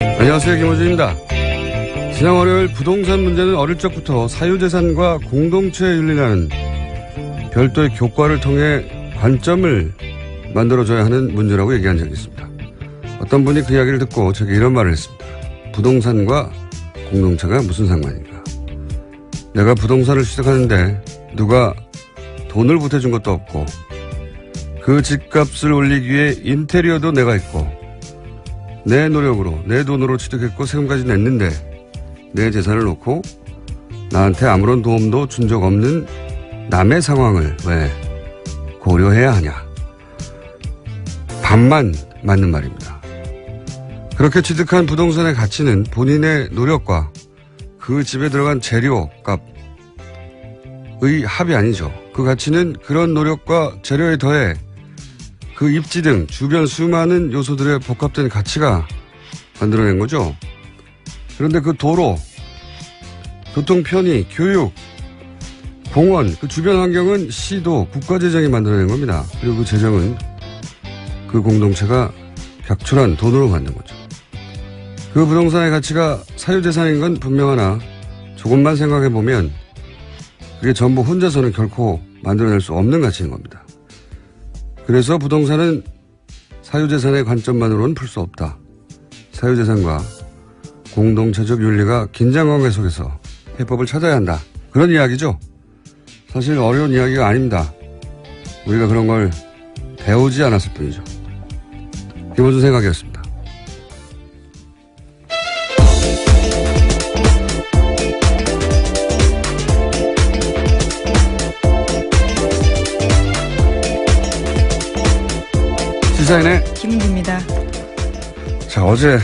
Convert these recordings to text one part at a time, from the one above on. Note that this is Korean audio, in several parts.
안녕하세요, 김호준입니다. 지난 월요일 부동산 문제는 어릴 적부터 사유재산과 공동체 윤리라는 별도의 교과를 통해 관점을 만들어줘야 하는 문제라고 얘기한 적이 있습니다. 어떤 분이 그 이야기를 듣고 제게 이런 말을 했습니다. 부동산과 공동체가 무슨 상관인가. 내가 부동산을 시작하는데 누가 돈을 보태준 것도 없고 그 집값을 올리기 위해 인테리어도 내가 했고 내 노력으로 내 돈으로 취득했고 세금까지 냈는데 내 재산을 놓고 나한테 아무런 도움도 준 적 없는 남의 상황을 왜 고려해야 하냐. 반만 맞는 말입니다. 그렇게 취득한 부동산의 가치는 본인의 노력과 그 집에 들어간 재료값의 합이 아니죠. 그 가치는 그런 노력과 재료에 더해 그 입지 등 주변 수많은 요소들의 복합된 가치가 만들어낸 거죠. 그런데 그 도로, 교통 편의, 교육, 공원, 그 주변 환경은 시도, 국가재정이 만들어낸 겁니다. 그리고 그 재정은 그 공동체가 벽출한 돈으로 만든 거죠. 그 부동산의 가치가 사유재산인 건 분명하나 조금만 생각해보면 그게 전부 혼자서는 결코 만들어낼 수 없는 가치인 겁니다. 그래서 부동산은 사유재산의 관점만으로는 풀 수 없다. 사유재산과 공동체적 윤리가 긴장관계 속에서 해법을 찾아야 한다. 그런 이야기죠. 사실 어려운 이야기가 아닙니다. 우리가 그런 걸 배우지 않았을 뿐이죠. 김호준 생각이었습니다. 시사인의 김은기입니다. 자, 어제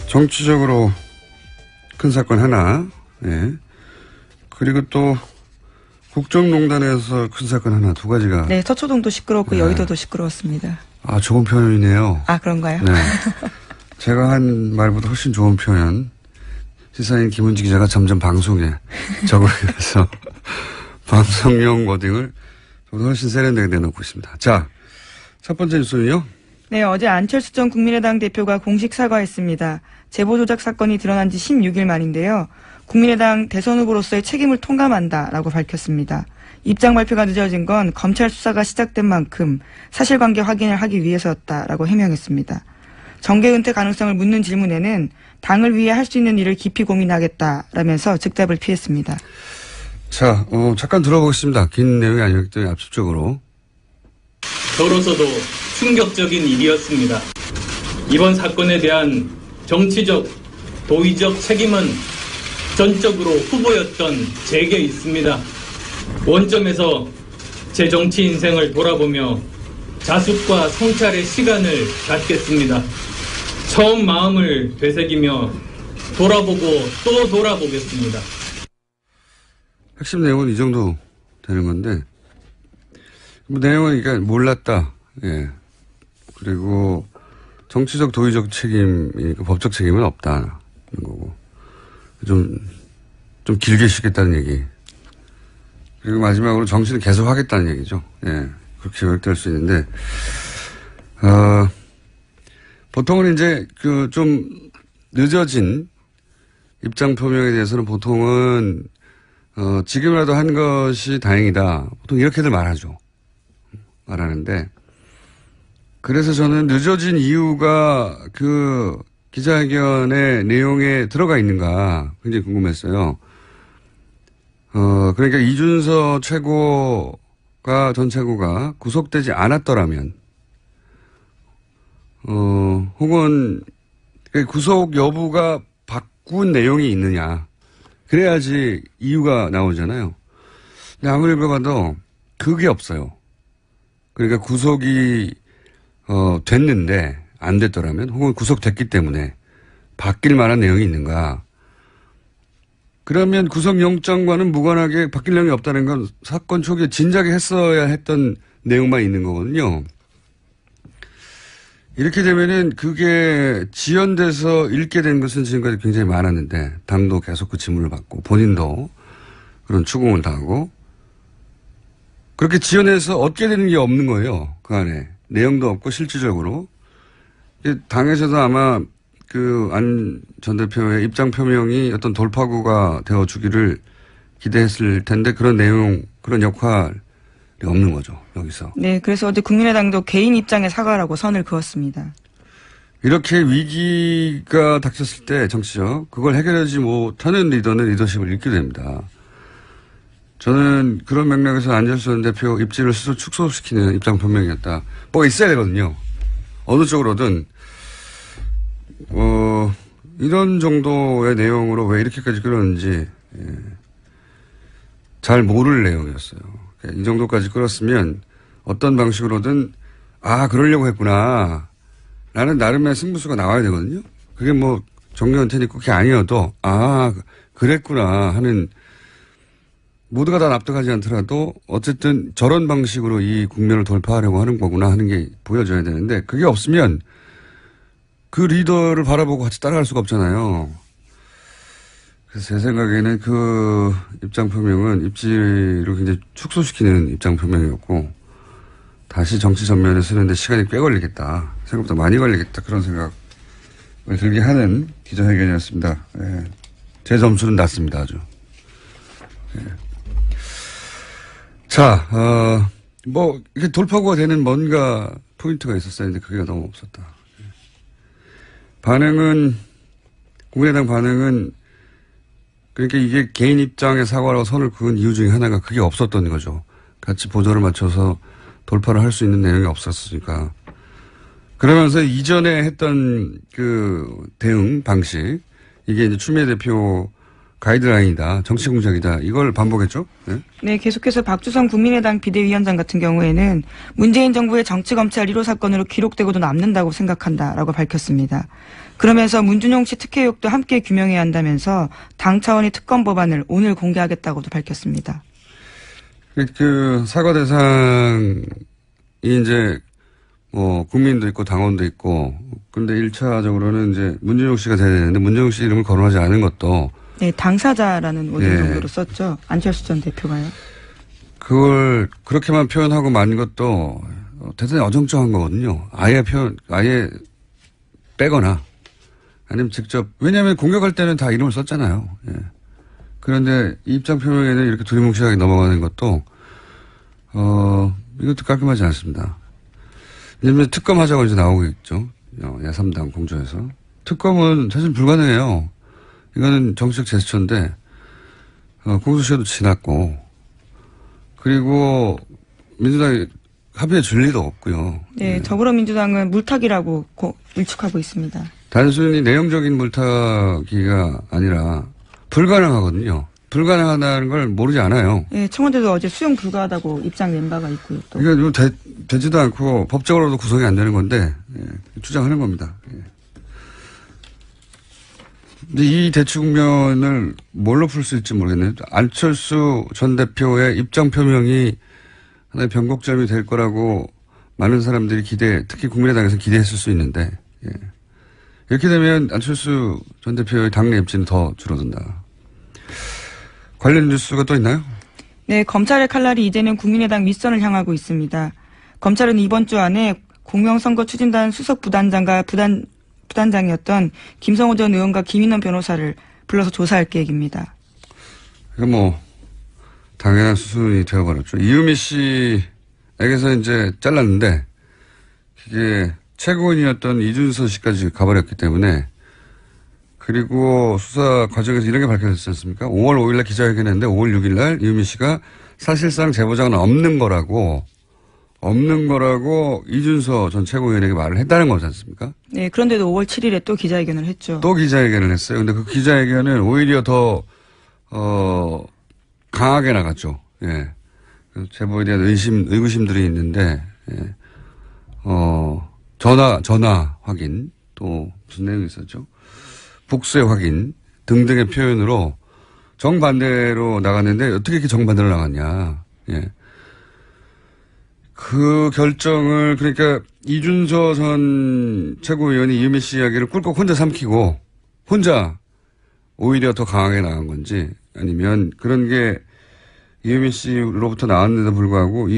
정치적으로 큰 사건 하나, 예. 그리고 또 국정농단에서 큰 사건 하나, 두 가지가. 네, 서초동도 시끄럽고 네. 여의도도 시끄러웠습니다. 아, 좋은 표현이네요. 아, 그런가요? 네. 제가 한 말보다 훨씬 좋은 표현. 시사인 김은지 기자가 점점 방송에 적응해서 방송용 워딩을 훨씬 세련되게 내놓고 있습니다. 자, 첫 번째 뉴스는요. 네, 어제 안철수 전 국민의당 대표가 공식 사과했습니다. 제보 조작 사건이 드러난 지 16일 만인데요. 국민의당 대선 후보로서의 책임을 통감한다라고 밝혔습니다. 입장 발표가 늦어진 건 검찰 수사가 시작된 만큼 사실관계 확인을 하기 위해서였다라고 해명했습니다. 정계 은퇴 가능성을 묻는 질문에는 당을 위해 할 수 있는 일을 깊이 고민하겠다라면서 즉답을 피했습니다. 자, 잠깐 들어보겠습니다. 긴 내용이 아니었기 때문에 압축적으로. 저로서도 충격적인 일이었습니다. 이번 사건에 대한 정치적, 도의적 책임은 전적으로 후보였던 제게 있습니다. 원점에서 제 정치 인생을 돌아보며 자숙과 성찰의 시간을 갖겠습니다. 처음 마음을 되새기며 돌아보고 또 돌아보겠습니다. 핵심 내용은 이 정도 되는 건데, 뭐 내용은 그러니까 몰랐다. 예. 그리고 정치적 도의적 책임, 법적 책임은 없다는 거고. 좀 길게 쉬겠다는 얘기. 그리고 마지막으로 정치는 계속 하겠다는 얘기죠. 예. 그렇게 요약될 수 있는데, 보통은 이제 좀 늦어진 입장 표명에 대해서는 보통은, 지금이라도 한 것이 다행이다. 보통 이렇게들 말하는데, 그래서 저는 늦어진 이유가 그 기자회견의 내용에 들어가 있는가 굉장히 궁금했어요. 그러니까 이준서 전 최고가 구속되지 않았더라면, 혹은 구속 여부가 바꾼 내용이 있느냐. 그래야지 이유가 나오잖아요. 근데 아무리 읽어봐도 그게 없어요. 그러니까 구속이 됐는데 안 됐더라면, 혹은 구속됐기 때문에 바뀔 만한 내용이 있는가. 그러면 구속영장과는 무관하게 바뀔 내용이 없다는 건 사건 초기에 진작에 했어야 했던 내용만 있는 거거든요. 이렇게 되면은 그게 지연돼서 읽게 된 것은 지금까지 굉장히 많았는데, 당도 계속 그 지문을 받고 본인도 그런 추궁을 당하고, 그렇게 지연해서 얻게 되는 게 없는 거예요. 그 안에 내용도 없고 실질적으로 당에서도 아마 그 안 전 대표의 입장 표명이 어떤 돌파구가 되어 주기를 기대했을 텐데 그런 내용, 그런 역할이 없는 거죠, 여기서. 네, 그래서 어제 국민의당도 개인 입장의 사과라고 선을 그었습니다. 이렇게 위기가 닥쳤을 때 정치적, 그걸 해결하지 못하는 리더는 리더십을 잃게 됩니다. 저는 그런 맥락에서 안철수 전 대표 입지를 스스로 축소시키는 입장 표명이었다. 뭐 있어야 되거든요. 어느 쪽으로든. 이런 정도의 내용으로 왜 이렇게까지 끌었는지 잘 모를 내용이었어요. 이 정도까지 끌었으면 어떤 방식으로든 그러려고 했구나 라는 나름의 승부수가 나와야 되거든요. 그게 뭐 정리한 테니까 그게 아니어도 그랬구나 하는, 모두가 다 납득하지 않더라도 어쨌든 저런 방식으로 이 국면을 돌파하려고 하는 거구나 하는 게 보여져야 되는데, 그게 없으면 그 리더를 바라보고 같이 따라갈 수가 없잖아요. 그래서 제 생각에는 그 입장 표명은 입지를 굉장히 축소시키는 입장 표명이었고, 다시 정치 전면에 서는데 시간이 꽤 걸리겠다. 생각보다 많이 걸리겠다. 그런 생각을 들게 하는 기자회견이었습니다. 예. 제 점수는 낮습니다. 아주. 예. 자, 이렇게 돌파구가 되는 뭔가 포인트가 있었어야 했는데 그게 너무 없었다. 예. 국민의당 반응은, 그러니까 이게 개인 입장의 사과라고 선을 그은 이유 중에 하나가 그게 없었던 거죠. 같이 보조를 맞춰서 돌파를 할 수 있는 내용이 없었으니까. 그러면서 이전에 했던 그 대응 방식, 이게 이제 추미애 대표 가이드라인이다, 정치 공작이다, 이걸 반복했죠. 네? 네, 계속해서 박주성 국민의당 비대위원장 같은 경우에는 문재인 정부의 정치검찰 1호 사건으로 기록되고도 남는다고 생각한다라고 밝혔습니다. 그러면서 문준용 씨 특혜 의혹도 함께 규명해야 한다면서 당 차원의 특검 법안을 오늘 공개하겠다고도 밝혔습니다. 그 사과 대상이 이제 국민도 있고 당원도 있고, 근데 1차적으로는 이제 문준용 씨가 돼야 되는데 문준용 씨 이름을 거론하지 않은 것도, 네, 당사자라는 워딩 정도로 썼죠. 안철수 전 대표가요. 그걸 그렇게만 표현하고 만 것도 대단히 어정쩡한 거거든요. 아예 빼거나 아니면 직접, 왜냐하면 공격할 때는 다 이름을 썼잖아요. 예. 그런데 입장 표명에는 이렇게 두리뭉실하게 넘어가는 것도 이것도 깔끔하지 않습니다. 왜냐하면 특검하자고 이제 나오고 있죠. 야3당 공조에서. 특검은 사실 불가능해요. 이거는 정치적 제스처인데 공소시효도 지났고, 그리고 민주당이 합의에 줄 리도 없고요. 네, 더불어민주당은 물타기라고 일축하고 있습니다. 단순히 내용적인 물타기가 아니라 불가능하거든요. 불가능하다는 걸 모르지 않아요. 네, 청와대도 어제 수용 불가하다고 입장 낸 바가 있고요. 또. 이거 되지도 않고 법적으로도 구성이 안 되는 건데 주장하는 겁니다. 근데 이 대치 국면을 뭘로 풀 수 있을지 모르겠네요. 안철수 전 대표의 입장 표명이 하나의 변곡점이 될 거라고 많은 사람들이 특히 국민의당에서 기대했을 수 있는데, 이렇게 되면 안철수 전 대표의 당내 입지는 더 줄어든다. 관련 뉴스가 또 있나요? 네, 검찰의 칼날이 이제는 국민의당 윗선을 향하고 있습니다. 검찰은 이번 주 안에 공명선거 추진단 수석 부단장과 부단장이었던 김성호 전 의원과 김인원 변호사를 불러서 조사할 계획입니다. 이거 당연한 수순이 되어버렸죠. 이유미 씨에게서 이제 잘랐는데, 이게 최고인이었던 이준서 씨까지 가버렸기 때문에, 그리고 수사 과정에서 이런 게 밝혀졌지 않습니까? 5월 5일날 기자회견했는데 5월 6일날 이유미 씨가 사실상 제보자는 없는 거라고 이준서 전 최고위원에게 말을 했다는 거지 않습니까? 네, 그런데도 5월 7일에 또 기자회견을 했죠. 또 기자회견을 했어요. 근데 그 기자회견은 오히려 더 강하게 나갔죠. 예. 제보에 대한 의구심들이 있는데, 예. 전화 확인, 또 무슨 내용이 있었죠? 복수의 확인 등등의 표현으로 정반대로 나갔는데 어떻게 이렇게 정반대로 나갔냐. 예. 그 결정을, 그러니까 이준서 전 최고위원이 이유미 씨 이야기를 꿀꺽 혼자 삼키고 혼자 오히려 더 강하게 나간 건지, 아니면 그런 게 이유미 씨로부터 나왔는데도 불구하고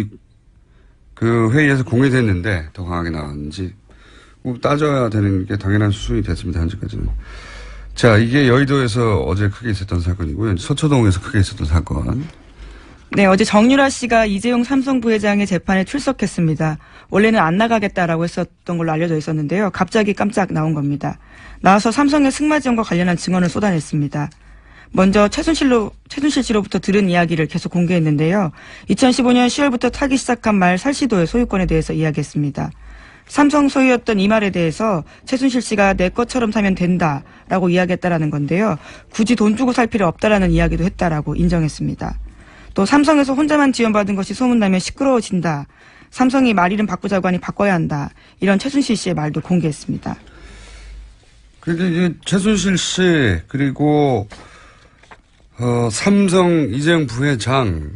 그 회의에서 공개됐는데 더 강하게 나갔는지 뭐 따져야 되는 게 당연한 수준이 됐습니다. 현재까지는. 자, 이게 여의도에서 어제 크게 있었던 사건이고요. 서초동에서 크게 있었던 사건. 네, 어제 정유라 씨가 이재용 삼성 부회장의 재판에 출석했습니다. 원래는 안 나가겠다라고 했었던 걸로 알려져 있었는데요. 갑자기 깜짝 나온 겁니다. 나와서 삼성의 승마 지원과 관련한 증언을 쏟아냈습니다. 먼저 최순실 씨로부터 들은 이야기를 계속 공개했는데요. 2015년 10월부터 타기 시작한 말 살시도의 소유권에 대해서 이야기했습니다. 삼성 소유였던 이 말에 대해서 최순실 씨가 내 것처럼 사면 된다라고 이야기했다라는 건데요. 굳이 돈 주고 살 필요 없다라는 이야기도 했다라고 인정했습니다. 또 삼성에서 혼자만 지원받은 것이 소문나면 시끄러워진다. 삼성이 말 이름 바꾸자고 하니 바꿔야 한다. 이런 최순실 씨의 말도 공개했습니다. 그런데 이제 최순실 씨 그리고 삼성 이재용 부회장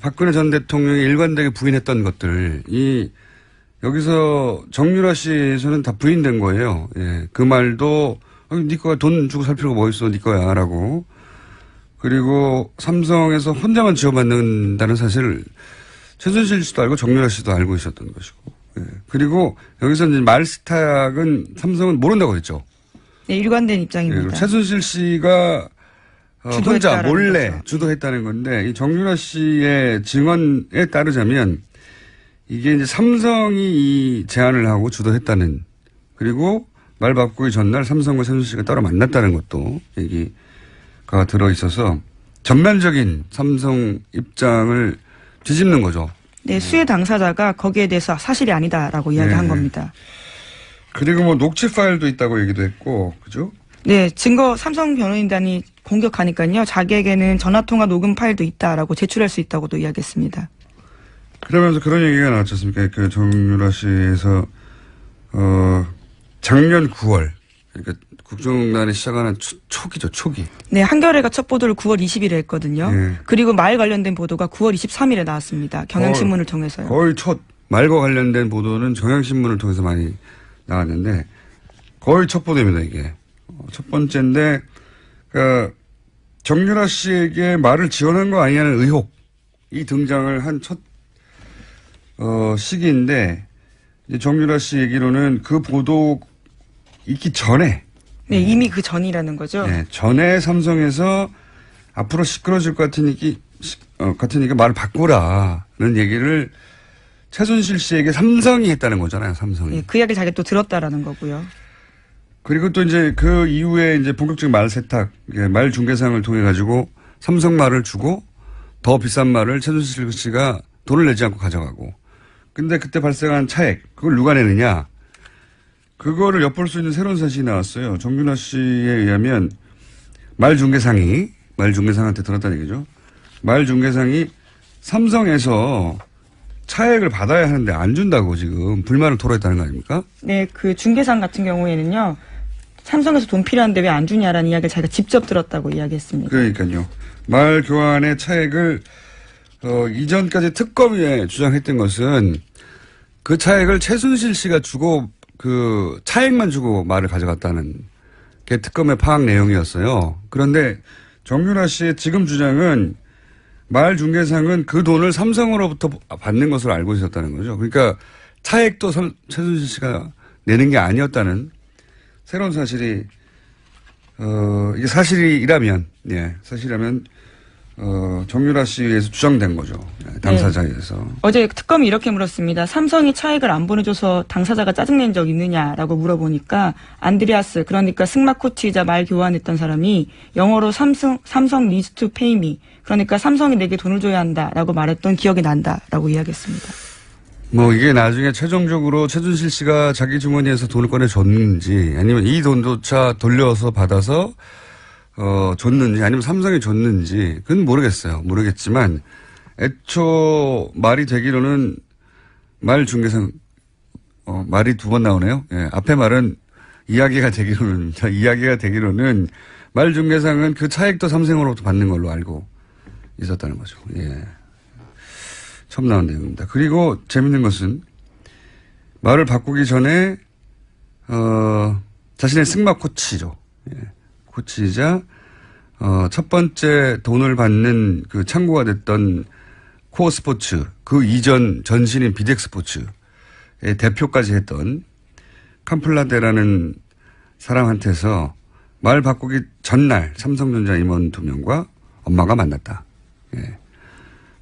박근혜 전 대통령이 일관되게 부인했던 것들 여기서 정유라 씨에서는 다 부인된 거예요. 예, 그 말도 네 거야 돈 주고 살 필요가 뭐 있어 네 거야라고. 그리고 삼성에서 혼자만 지원받는다는 사실을 최순실 씨도 알고 정유라 씨도 알고 있었던 것이고. 예. 그리고 여기서 이제 말 스탁은 삼성은 모른다고 했죠. 네, 일관된 입장입니다. 예, 최순실 씨가 혼자 몰래 거죠. 주도했다는 건데 이 정유라 씨의 증언에 따르자면 이게 이제 삼성이 이 제안을 하고 주도했다는 그리고 말 바꾸기 전날 삼성과 최순실 씨가 따로 만났다는 것도 얘기가 들어있어서 전면적인 삼성 입장을 뒤집는 거죠. 네, 수혜 당사자가 거기에 대해서 사실이 아니다라고 이야기한 겁니다. 그리고 뭐 녹취 파일도 있다고 얘기도 했고, 그죠? 네, 증거 삼성 변호인단이 공격하니까요. 자기에게는 전화통화 녹음 파일도 있다라고 제출할 수 있다고도 이야기했습니다. 그러면서 그런 얘기가 나왔지 않습니까? 그 정유라 씨에서 작년 9월 그러니까 국정농단이 시작하는 초기죠, 초기. 네, 한겨레가 첫 보도를 9월 20일에 했거든요. 네. 그리고 말 관련된 보도가 9월 23일에 나왔습니다. 경향신문을 통해서요. 거의 첫 말과 관련된 보도는 경향신문을 통해서 많이 나왔는데 거의 첫 보도입니다, 이게. 첫 번째인데 그러니까 정유라 씨에게 말을 지원한 거 아니냐는 의혹이 등장을 한 첫 시기인데 정유라 씨 얘기로는 그 보도 있기 전에 네, 이미 그 전이라는 거죠. 네, 전에 삼성에서 앞으로 시끄러질 것 같으니까 말을 바꾸라는 얘기를 최순실 씨에게 삼성이 했다는 거잖아요, 삼성이. 네, 그 이야기를 자기가 또 들었다라는 거고요. 그리고 또 이제 그 이후에 이제 본격적인 말 세탁, 말 중개상을 통해 가지고 삼성 말을 주고 더 비싼 말을 최순실 씨가 돈을 내지 않고 가져가고. 근데 그때 발생한 차액, 그걸 누가 내느냐? 그거를 엿볼 수 있는 새로운 사실이 나왔어요. 정유라 씨에 의하면 말 중개상한테 들었다는 얘기죠. 말 중개상이 삼성에서 차액을 받아야 하는데 안 준다고 지금 불만을 토로했다는 거 아닙니까? 네, 그 중개상 같은 경우에는요. 삼성에서 돈 필요한데 왜 안 주냐라는 이야기를 자기가 직접 들었다고 이야기했습니다. 그러니까요. 말 교환의 차액을 이전까지 특검에 주장했던 것은 그 차액을 최순실 씨가 주고 그 차액만 주고 말을 가져갔다는 게 특검의 파악 내용이었어요. 그런데 정유라 씨의 지금 주장은 말 중개상은 그 돈을 삼성으로부터 받는 것으로 알고 있었다는 거죠. 그러니까 차액도 최순실 씨가 내는 게 아니었다는 새로운 사실이 이게 사실이라면 정유라 씨에 의해서 주장된 거죠. 당사자에 의해서. 네. 어제 특검이 이렇게 물었습니다. 삼성이 차액을 안 보내줘서 당사자가 짜증낸 적 있느냐라고 물어보니까 안드레아스, 그러니까 승마 코치이자 말 교환했던 사람이 영어로 삼성 needs to pay me, 그러니까 삼성이 내게 돈을 줘야 한다라고 말했던 기억이 난다라고 이야기했습니다. 뭐 이게 나중에 최종적으로 최순실 씨가 자기 주머니에서 돈을 꺼내줬는지 아니면 이 돈조차 돌려서 받아서 줬는지 아니면 삼성이 줬는지 그건 모르겠어요. 모르겠지만 애초 말이 되기로는 말 중개상 말이 두 번 나오네요. 예, 앞에 말은 이야기가 되기로는 말 중개상은 그 차액도 삼성으로부터 받는 걸로 알고 있었다는 거죠. 예. 처음 나온 내용입니다. 그리고 재밌는 것은 말을 바꾸기 전에 자신의 승마 코치죠. 예. 코치이자 첫 번째 돈을 받는 그 창구가 됐던 코어 스포츠 그 이전 전신인 비덱 스포츠의 대표까지 했던 캄플라데라는 사람한테서 말 바꾸기 전날 삼성전자 임원 2명과 엄마가 만났다. 예.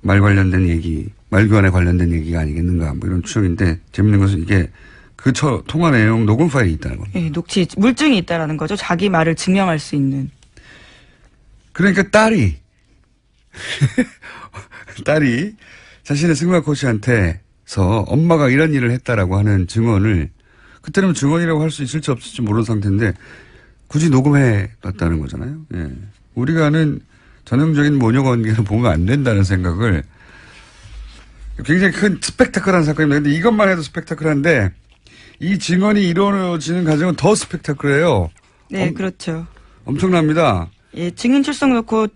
말 관련된 얘기, 말 교환에 관련된 얘기가 아니겠는가, 뭐 이런 추정인데, 재밌는 것은 이게 그 통화 내용 녹음 파일이 있다는 겁니다. 예, 녹취, 물증이 있다라는 거죠. 자기 말을 증명할 수 있는. 그러니까 딸이 자신의 승마 코치한테서 엄마가 이런 일을 했다라고 하는 증언을 그때는 증언이라고 할 수 있을지 없을지 모르는 상태인데 굳이 녹음해 놨다는 거잖아요. 예. 우리가 아는 전형적인 모녀 관계를 보면 안 된다는 생각을 굉장히 큰 스펙타클한 사건입니다. 근데 이것만 해도 스펙타클한데 이 증언이 이루어지는 과정은 더 스펙타클해요. 네, 그렇죠. 엄청납니다. 예, 증인 출석 놓고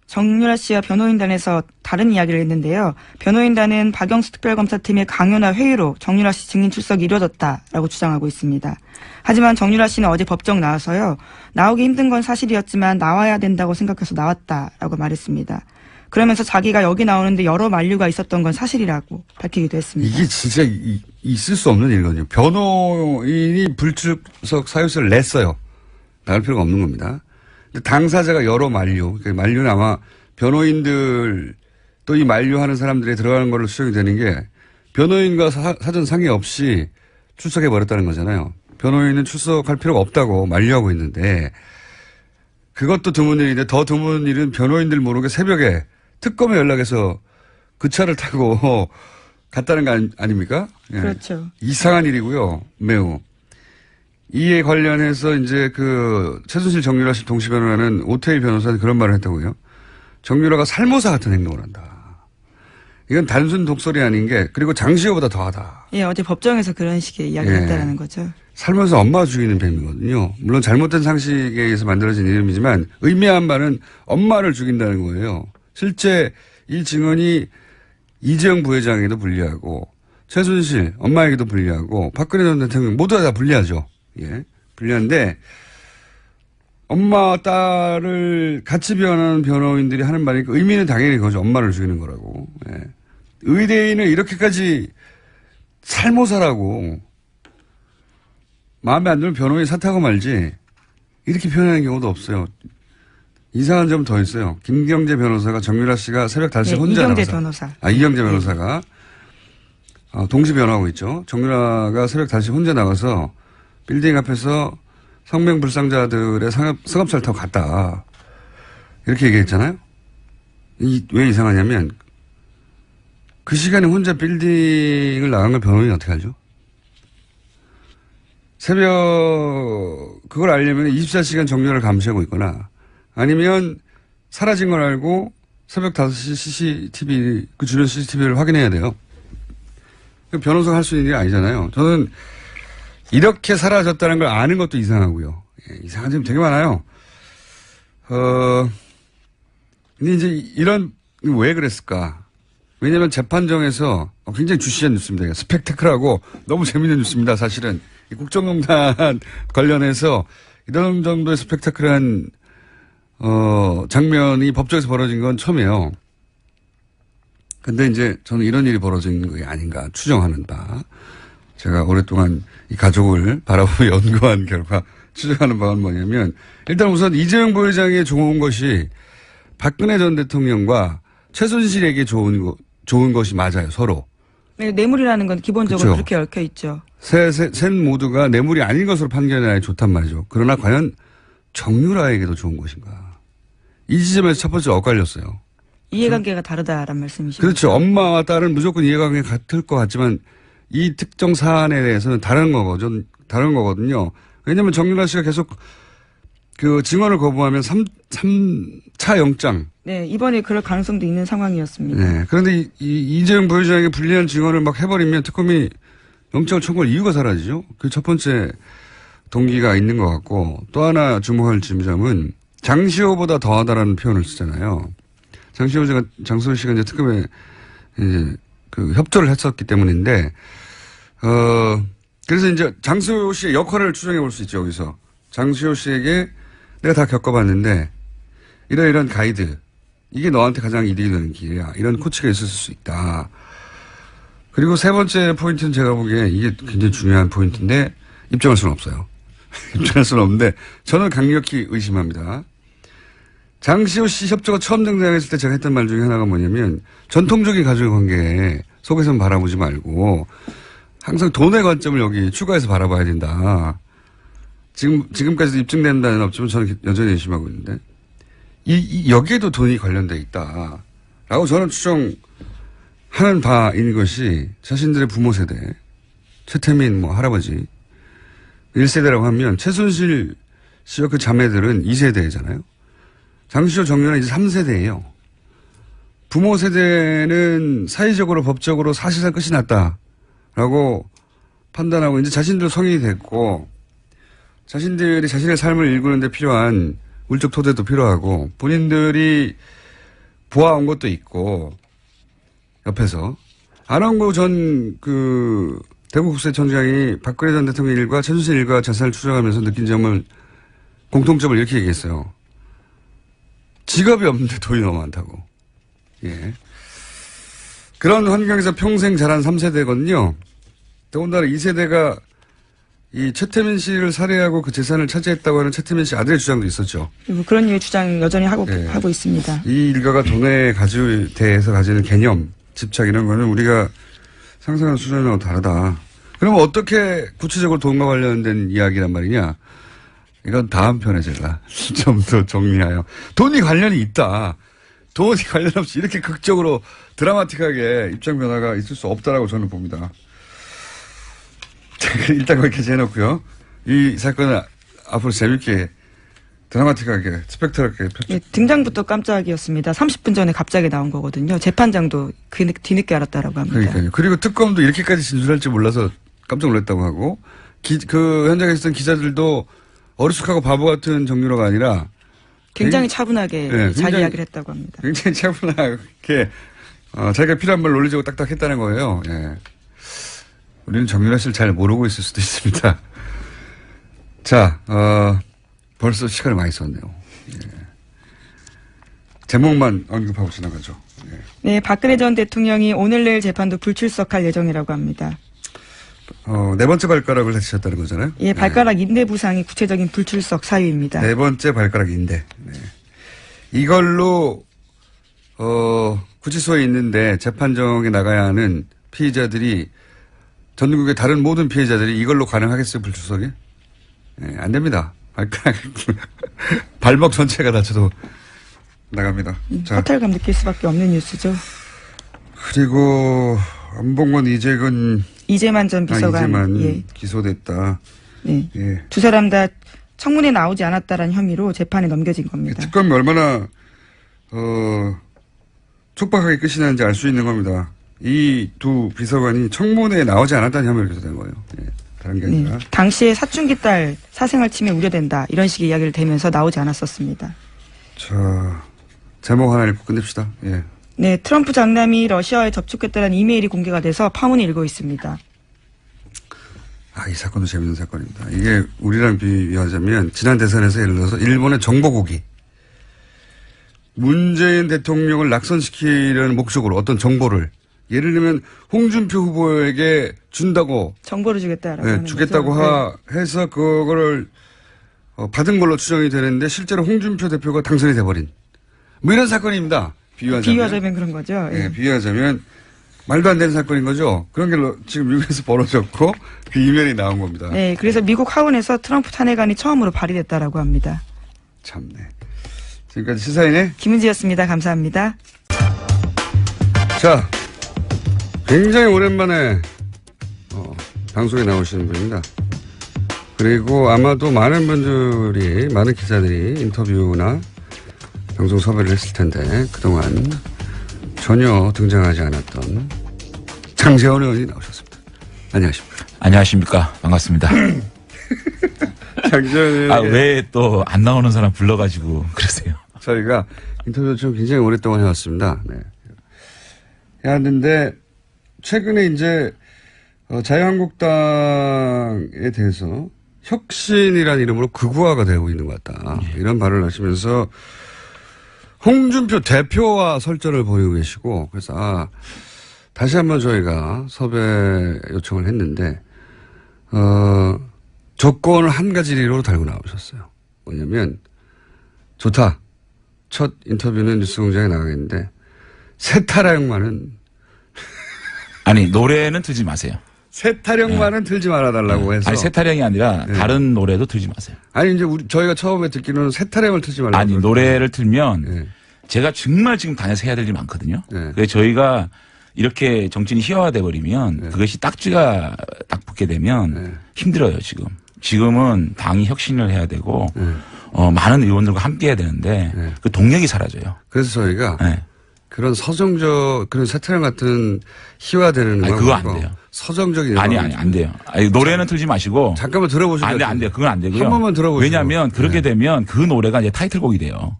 정유라 씨와 변호인단에서 다른 이야기를 했는데요. 변호인단은 박영수 특별검사팀의 강요나 회유로 정유라 씨 증인 출석이 이루어졌다라고 주장하고 있습니다. 하지만 정유라 씨는 어제 법정 나와서요. 나오기 힘든 건 사실이었지만 나와야 된다고 생각해서 나왔다라고 말했습니다. 그러면서 자기가 여기 나오는데 여러 만류가 있었던 건 사실이라고 밝히기도 했습니다. 이게 진짜 있을 수 없는 일이거든요. 변호인이 불출석 사유서를 냈어요. 나갈 필요가 없는 겁니다. 근데 당사자가 여러 만류, 그러니까 만류는 아마 변호인들 또 이 만류하는 사람들이 들어가는 걸로 수정이 되는 게 변호인과 사전 상의 없이 출석해 버렸다는 거잖아요. 변호인은 출석할 필요가 없다고 만류하고 있는데 그것도 드문 일인데 더 드문 일은 변호인들 모르게 새벽에 특검에 연락해서 그 차를 타고 갔다는 거 아닙니까? 예. 그렇죠. 이상한 일이고요. 매우. 이에 관련해서 이제 최순실 정유라 씨 동시 변호하는 오태희 변호사는 그런 말을 했다고요. 정유라가 살모사 같은 행동을 한다. 이건 단순 독설이 아닌 게 그리고 장시호보다 더하다. 예, 어제 법정에서 그런 식의 이야기를 했다라는 거죠. 살면서 엄마 죽이는 뱀이거든요. 물론 잘못된 상식에 의해서 만들어진 이름이지만 의미한 말은 엄마를 죽인다는 거예요. 실제 이 증언이 이재용 부회장에게도 불리하고 최순실 엄마에게도 불리하고 박근혜 전 대통령 모두 다 불리하죠. 예, 불리한데 엄마 딸을 같이 변호하는 변호인들이 하는 말이니까 의미는 당연히 그거죠. 엄마를 죽이는 거라고. 예. 의대인을 이렇게까지 살모사라고 마음에 안 들면 변호인 사퇴하고 말지 이렇게 표현하는 경우도 없어요. 이상한 점 더 있어요. 김경재 변호사가 정유라 씨가 새벽 5시 혼자 이경재 나가서. 변호사. 이경재 변호사가 동시 변호하고 있죠. 정유라가 새벽 5시 혼자 나가서 빌딩 앞에서 성명불상자들의 승합차를 타고 갔다. 이렇게 얘기했잖아요. 왜 이상하냐면 그 시간에 혼자 빌딩을 나간 걸 변호인이 어떻게 알죠? 새벽 그걸 알려면 24시간 정유라를 감시하고 있거나 아니면 사라진 걸 알고 새벽 5시 CCTV 그 주변 CCTV를 확인해야 돼요. 변호사가 할 수 있는 일이 아니잖아요. 저는 이렇게 사라졌다는 걸 아는 것도 이상하고요. 예, 이상한 점이 되게 많아요. 근데 이제 왜 그랬을까? 왜냐면 재판정에서 굉장히 주시한 뉴스입니다. 스펙타클하고 너무 재밌는 뉴스입니다. 사실은. 국정농단 관련해서 이런 정도의 스펙타클한, 장면이 법정에서 벌어진 건 처음이에요. 근데 이제 저는 이런 일이 벌어진 게 아닌가 추정하는 바. 제가 오랫동안 이 가족을 바라보며 연구한 결과 추정하는 바는 뭐냐면 일단 우선 이재용 부회장에 좋은 것이 박근혜 전 대통령과 최순실에게 좋은 것이 맞아요. 서로. 네, 뇌물이라는 건 기본적으로 그렇죠. 그렇게 얽혀 있죠. 셋 모두가 뇌물이 아닌 것으로 판결해야 좋단 말이죠. 그러나 과연 정유라에게도 좋은 것인가. 이 지점에서 첫 번째 엇갈렸어요. 이해관계가 다르다란 말씀이시죠. 그렇죠. 엄마와 딸은 무조건 이해관계가 같을 것 같지만 이 특정 사안에 대해서는 다른 거거든요. 왜냐하면 정유라 씨가 계속 그 증언을 거부하면 3차 영장. 네, 이번에 그럴 가능성도 있는 상황이었습니다. 네. 그런데 이재용 부회장에게 불리한 증언을 막 해버리면 특검이 영장을 청구할 이유가 사라지죠. 그 첫 번째 동기가 있는 것 같고 또 하나 주목할 지점은 장시호보다 더하다라는 표현을 쓰잖아요. 장시호 씨가 이제 특검에 이제 그 협조를 했었기 때문인데, 그래서 이제 장시호 씨의 역할을 추정해 볼 수 있죠, 여기서. 장시호 씨에게 내가 다 겪어봤는데, 이런 가이드, 이게 너한테 가장 이득이 되는 길이야. 이런 코치가 있었을 수 있다. 그리고 세 번째 포인트는 제가 보기에 이게 굉장히 중요한 포인트인데, 입증할 수는 없어요. 입증할 수는 없는데 저는 강력히 의심합니다. 장시호 씨 협조가 처음 등장했을 때 제가 했던 말 중에 하나가 뭐냐면 전통적인 가족관계 속에서는 바라보지 말고 항상 돈의 관점을 여기 추가해서 바라봐야 된다. 지금까지도 입증된 바는 없지만 저는 여전히 의심하고 있는데 여기에도 돈이 관련돼 있다. 라고 저는 추정하는 바인 것이 자신들의 부모 세대, 최태민 할아버지 1세대라고 하면 최순실 씨와 그 자매들은 2세대잖아요. 장시호 정윤은 이제 3세대예요. 부모 세대는 사회적으로 법적으로 사실상 끝이 났다라고 판단하고 이제 자신들 성인이 됐고 자신들이 자신의 삶을 일구는 데 필요한 물적 토대도 필요하고 본인들이 보아온 것도 있고 옆에서 안원구 전 대구국세청장이 박근혜 전 대통령 일과 최순실 일가 자산을 추적하면서 느낀 점을 공통점을 이렇게 얘기했어요. 직업이 없는데 돈이 너무 많다고. 예. 그런 환경에서 평생 자란 3세대거든요. 더군다나 2세대가 이 최태민 씨를 살해하고 그 재산을 차지했다고 하는 최태민 씨 아들의 주장도 있었죠. 그런 류의 주장 여전히 하고 있습니다. 이 일가가 돈에 대해서 가지는 개념, 집착 이런 거는 우리가 상상하는 수준하고 다르다. 그러면 어떻게 구체적으로 돈과 관련된 이야기란 말이냐? 이건 다음 편에 제가 좀 더 정리하여. 돈이 관련이 있다. 돈이 관련 없이 이렇게 극적으로 드라마틱하게 입장 변화가 있을 수 없다라고 저는 봅니다. 일단 거기까지 해놓고요. 이 사건은 앞으로 재밌게 드라마틱하게 스펙트럴하게 네, 등장부터 깜짝이었습니다. 30분 전에 갑자기 나온 거거든요. 재판장도 뒤늦게 알았다라고 합니다. 그러니까요. 그리고 특검도 이렇게까지 진술할 줄 몰라서 깜짝 놀랐다고 하고 그 현장에 있었던 기자들도 어리숙하고 바보 같은 정유라가 아니라 굉장히 차분하게 자기 이야기를 했다고 합니다. 굉장히 차분하게 자기가 필요한 말 논리적으로 딱딱 했다는 거예요. 예. 우리는 정유라 씨를 잘 모르고 있을 수도 있습니다. 자, 벌써 시간을 많이 썼네요. 예. 제목만 언급하고 지나가죠. 예. 네, 박근혜 전 대통령이 오늘 내일 재판도 불출석할 예정이라고 합니다. 네 번째 발가락을 다치셨다는 거잖아요. 예, 발가락 인대 부상이 구체적인 불출석 사유입니다. 네 번째 발가락 인대. 네. 이걸로 구치소에 있는데 재판정에 나가야 하는 피의자들이 전국의 다른 모든 피해자들이 이걸로 가능하겠어요, 불출석이? 네, 안 됩니다. 발가락 발목 전체가 다쳐도 나갑니다. 자, 허탈감 느낄 수밖에 없는 뉴스죠. 그리고 안봉원 이재만 전 비서관 이재만 기소됐다. 네. 예. 두 사람 다 청문회 나오지 않았다라는 혐의로 재판에 넘겨진 겁니다. 특검이 얼마나 촉박하게 끝이 나는지 알 수 있는 겁니다. 이 두 비서관이 청문회에 나오지 않았다는 혐의를 기소된 거예요. 예. 다른 게 아니라. 네. 당시에 사춘기 딸 사생활 침해 우려된다. 이런 식의 이야기를 대면서 나오지 않았었습니다. 자, 제목 하나 읽고 끝냅시다. 예. 네, 트럼프 장남이 러시아에 접촉했다는 이메일이 공개가 돼서 파문이 일고 있습니다. 이 사건도 재밌는 사건입니다. 이게 우리랑 비교하자면 지난 대선에서 예를 들어서 일본의 정보국이 문재인 대통령을 낙선시키려는 목적으로 어떤 정보를 예를 들면 홍준표 후보에게 준다고 정보를 주겠다라고 하는 주겠다고 거죠. 해서 그거를 받은 걸로 추정이 되는데 실제로 홍준표 대표가 당선이 돼버린 뭐 이런 사건입니다. 비유하자면 그런 거죠. 예, 비유하자면 말도 안 되는 사건인 거죠. 그런 게 지금 미국에서 벌어졌고 그 이면이 나온 겁니다. 네, 그래서 미국 하원에서 트럼프 탄핵안이 처음으로 발의됐다라고 합니다. 참네. 지금까지 시사인의 김은지였습니다. 감사합니다. 자, 굉장히 오랜만에 방송에 나오시는 분입니다. 그리고 아마도 많은 분들이, 많은 기자들이 인터뷰나 방송 섭외를 했을 텐데 그동안 전혀 등장하지 않았던 장제원 의원이 나오셨습니다. 안녕하십니까. 안녕하십니까. 반갑습니다. 장제원 의원. 왜 또 안 나오는 사람 불러가지고 그러세요? 저희가 인터뷰를 좀 굉장히 오랫동안 해왔습니다. 네. 해왔는데 최근에 이제 자유한국당에 대해서 혁신이라는 이름으로 극우화가 되고 있는 것 같다. 이런 발언을 하시면서 홍준표 대표와 설전을 벌이고 계시고 그래서 다시 한번 저희가 섭외 요청을 했는데 조건을 한 가지로 달고 나오셨어요. 뭐냐면 좋다. 첫 인터뷰는 뉴스공장에 나가겠는데 세타령만은 아니 노래는 틀지 마세요. 세타령만은 틀지 말아달라고 해서. 아니 세타령이 아니라 다른 노래도 틀지 마세요. 아니 이제 저희가 처음에 듣기로는 세타령을 틀지 말라고. 아니 노래를 틀면 네. 제가 정말 지금 당에서 해야 될 일이 많거든요. 네. 그래서 저희가 이렇게 정치인이 희화화돼 버리면 그것이 딱지가 딱 붙게 되면 힘들어요 지금. 지금은 당이 혁신을 해야 되고 많은 의원들과 함께 해야 되는데 그 동력이 사라져요. 그래서 저희가 네. 그런 서정적 그런 세타령 같은 희화되는 아니, 음악 그거 안 돼요. 서정적인 아니 음악을 안 돼요. 아니, 노래는 틀지 마시고 잠깐만 들어보시죠. 안 돼요. 그건 안 되고요. 한 번만 들어보시죠. 왜냐하면 그렇게 되면 그 노래가 이제 타이틀곡이 돼요.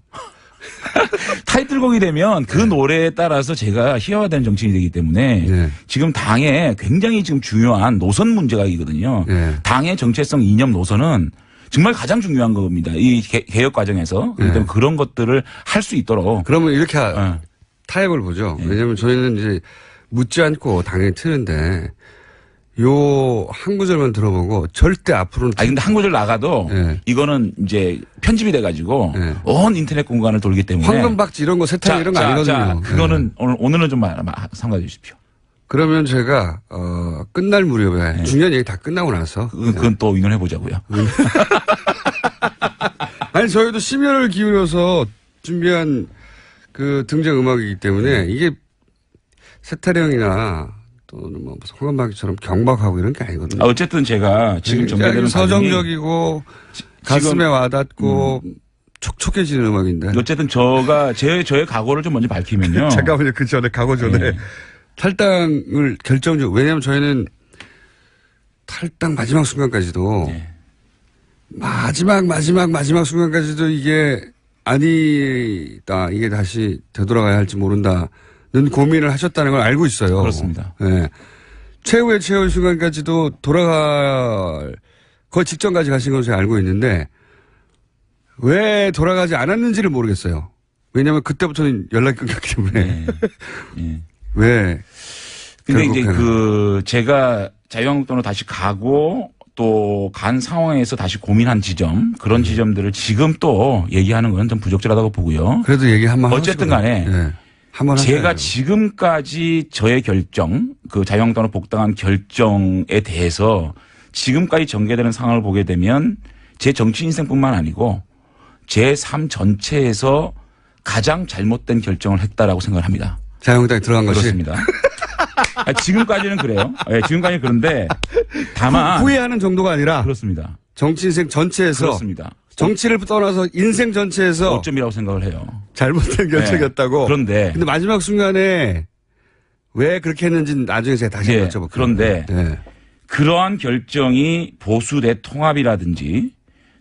타이틀곡이 되면 그 노래에 따라서 제가 희화화되는 정치인이 되기 때문에 네. 지금 당에 굉장히 지금 중요한 노선 문제가 있거든요. 네. 당의 정체성 이념 노선은 정말 가장 중요한 겁니다. 이 개혁 과정에서. 그렇기 때문에 그런 것들을 할 수 있도록. 그러면 이렇게 네. 타협을 보죠. 왜냐하면 저희는 이제 묻지 않고 당연히 트는데 요 한 구절만 들어보고 절대 앞으로는. 아니 근데 한 구절 나가도 네. 이거는 이제 편집이 돼가지고 네. 온 인터넷 공간을 돌기 때문에. 황금박쥐 이런 거 세타령 이런 거 아니거든요. 그거는 오늘은 좀 삼가해 주십시오. 그러면 제가 끝날 무렵에 중요한 얘기 다 끝나고 나서 그건 또 의논해 보자고요. 아니 저희도 심혈을 기울여서 준비한 그 등장 음악이기 때문에 이게 세타령이나 또는 뭐 무슨 황금박쥐처럼 경박하고 이런 게 아니거든요. 어쨌든 제가 지금 전개되는 서정적이고 가슴에 와닿고 촉촉해지는 음악인데. 어쨌든 저의 각오를 좀 먼저 밝히면요. 잠깐만요. 그 전에 각오 전에 네. 탈당을 결정적. 왜냐하면 저희는 탈당 마지막 순간까지도 네. 마지막 순간까지도 이게 아니다. 이게 다시 되돌아가야 할지 모른다는 고민을 하셨다는 걸 알고 있어요. 그렇습니다. 네. 최후의 순간까지도 돌아갈 거의 직전까지 가신 것을 제가 알고 있는데 왜 돌아가지 않았는지를 모르겠어요. 왜냐하면 그때부터는 연락이 끊겼기 때문에. 네. 네. 왜? 근데 이제 제가 자유한국당으로 다시 가고 또 간 상황에서 다시 고민한 지점 그런 지점들을 지금 또 얘기하는 건 좀 부적절하다고 보고요. 그래도 얘기 한번 어쨌든 간에 네. 한번 제가 하셔야죠. 지금까지 저의 결정, 그 자유한국당으로 복당한 결정에 대해서 지금까지 전개되는 상황을 보게 되면 제 정치 인생뿐만 아니고 제 삶 전체에서 가장 잘못된 결정을 했다라고 생각을 합니다. 자유한국당에 들어간 것이. 그렇습니다. 지금까지는 그래요. 네, 지금까지는 그런데 다만 후회하는 정도가 아니라 그렇습니다. 정치 인생 전체에서 그렇습니다. 정치를 떠나서 인생 전체에서 어점이라고 생각을 해요. 잘못된 결정이었다고. 네. 그런데 근데 마지막 순간에 왜 그렇게 했는지는 나중에 제가 다시 네, 여쭤볼게요. 그런데 네. 그러한 결정이 보수 대통합이라든지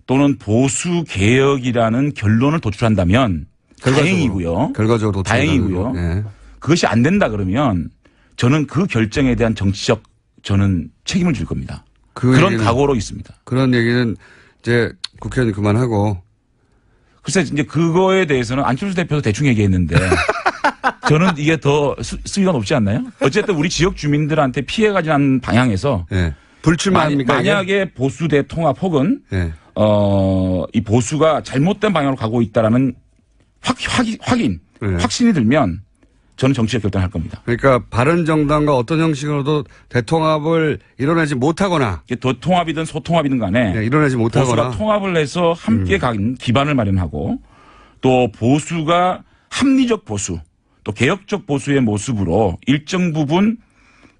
또는 보수 개혁이라는 결론을 도출한다면 다행이고요. 결과적으로 다행이고요. 네. 그것이 안 된다 그러면 저는 그 결정에 대한 정치적 저는 책임을 질 겁니다. 그런 각오로 있습니다. 그런 얘기는 이제 국회의원 그만하고. 글쎄 이제 그거에 대해서는 안철수 대표도 대충 얘기했는데 저는 이게 더 수위가 높지 않나요? 어쨌든 우리 지역 주민들한테 피해가 지난 방향에서 네. 불출마합니까? 만약에 보수 대통합 혹은 네. 이 보수가 잘못된 방향으로 가고 있다라는 확인, 네. 확신이 들면 저는 정치적 결단을 할 겁니다. 그러니까 바른정당과 어떤 형식으로도 대통합을 이뤄내지 못하거나. 도통합이든 소통합이든 간에 네, 이뤄내지 못하거나. 보수가 통합을 해서 함께 간 기반을 마련하고 또 보수가 합리적 보수 또 개혁적 보수의 모습으로 일정 부분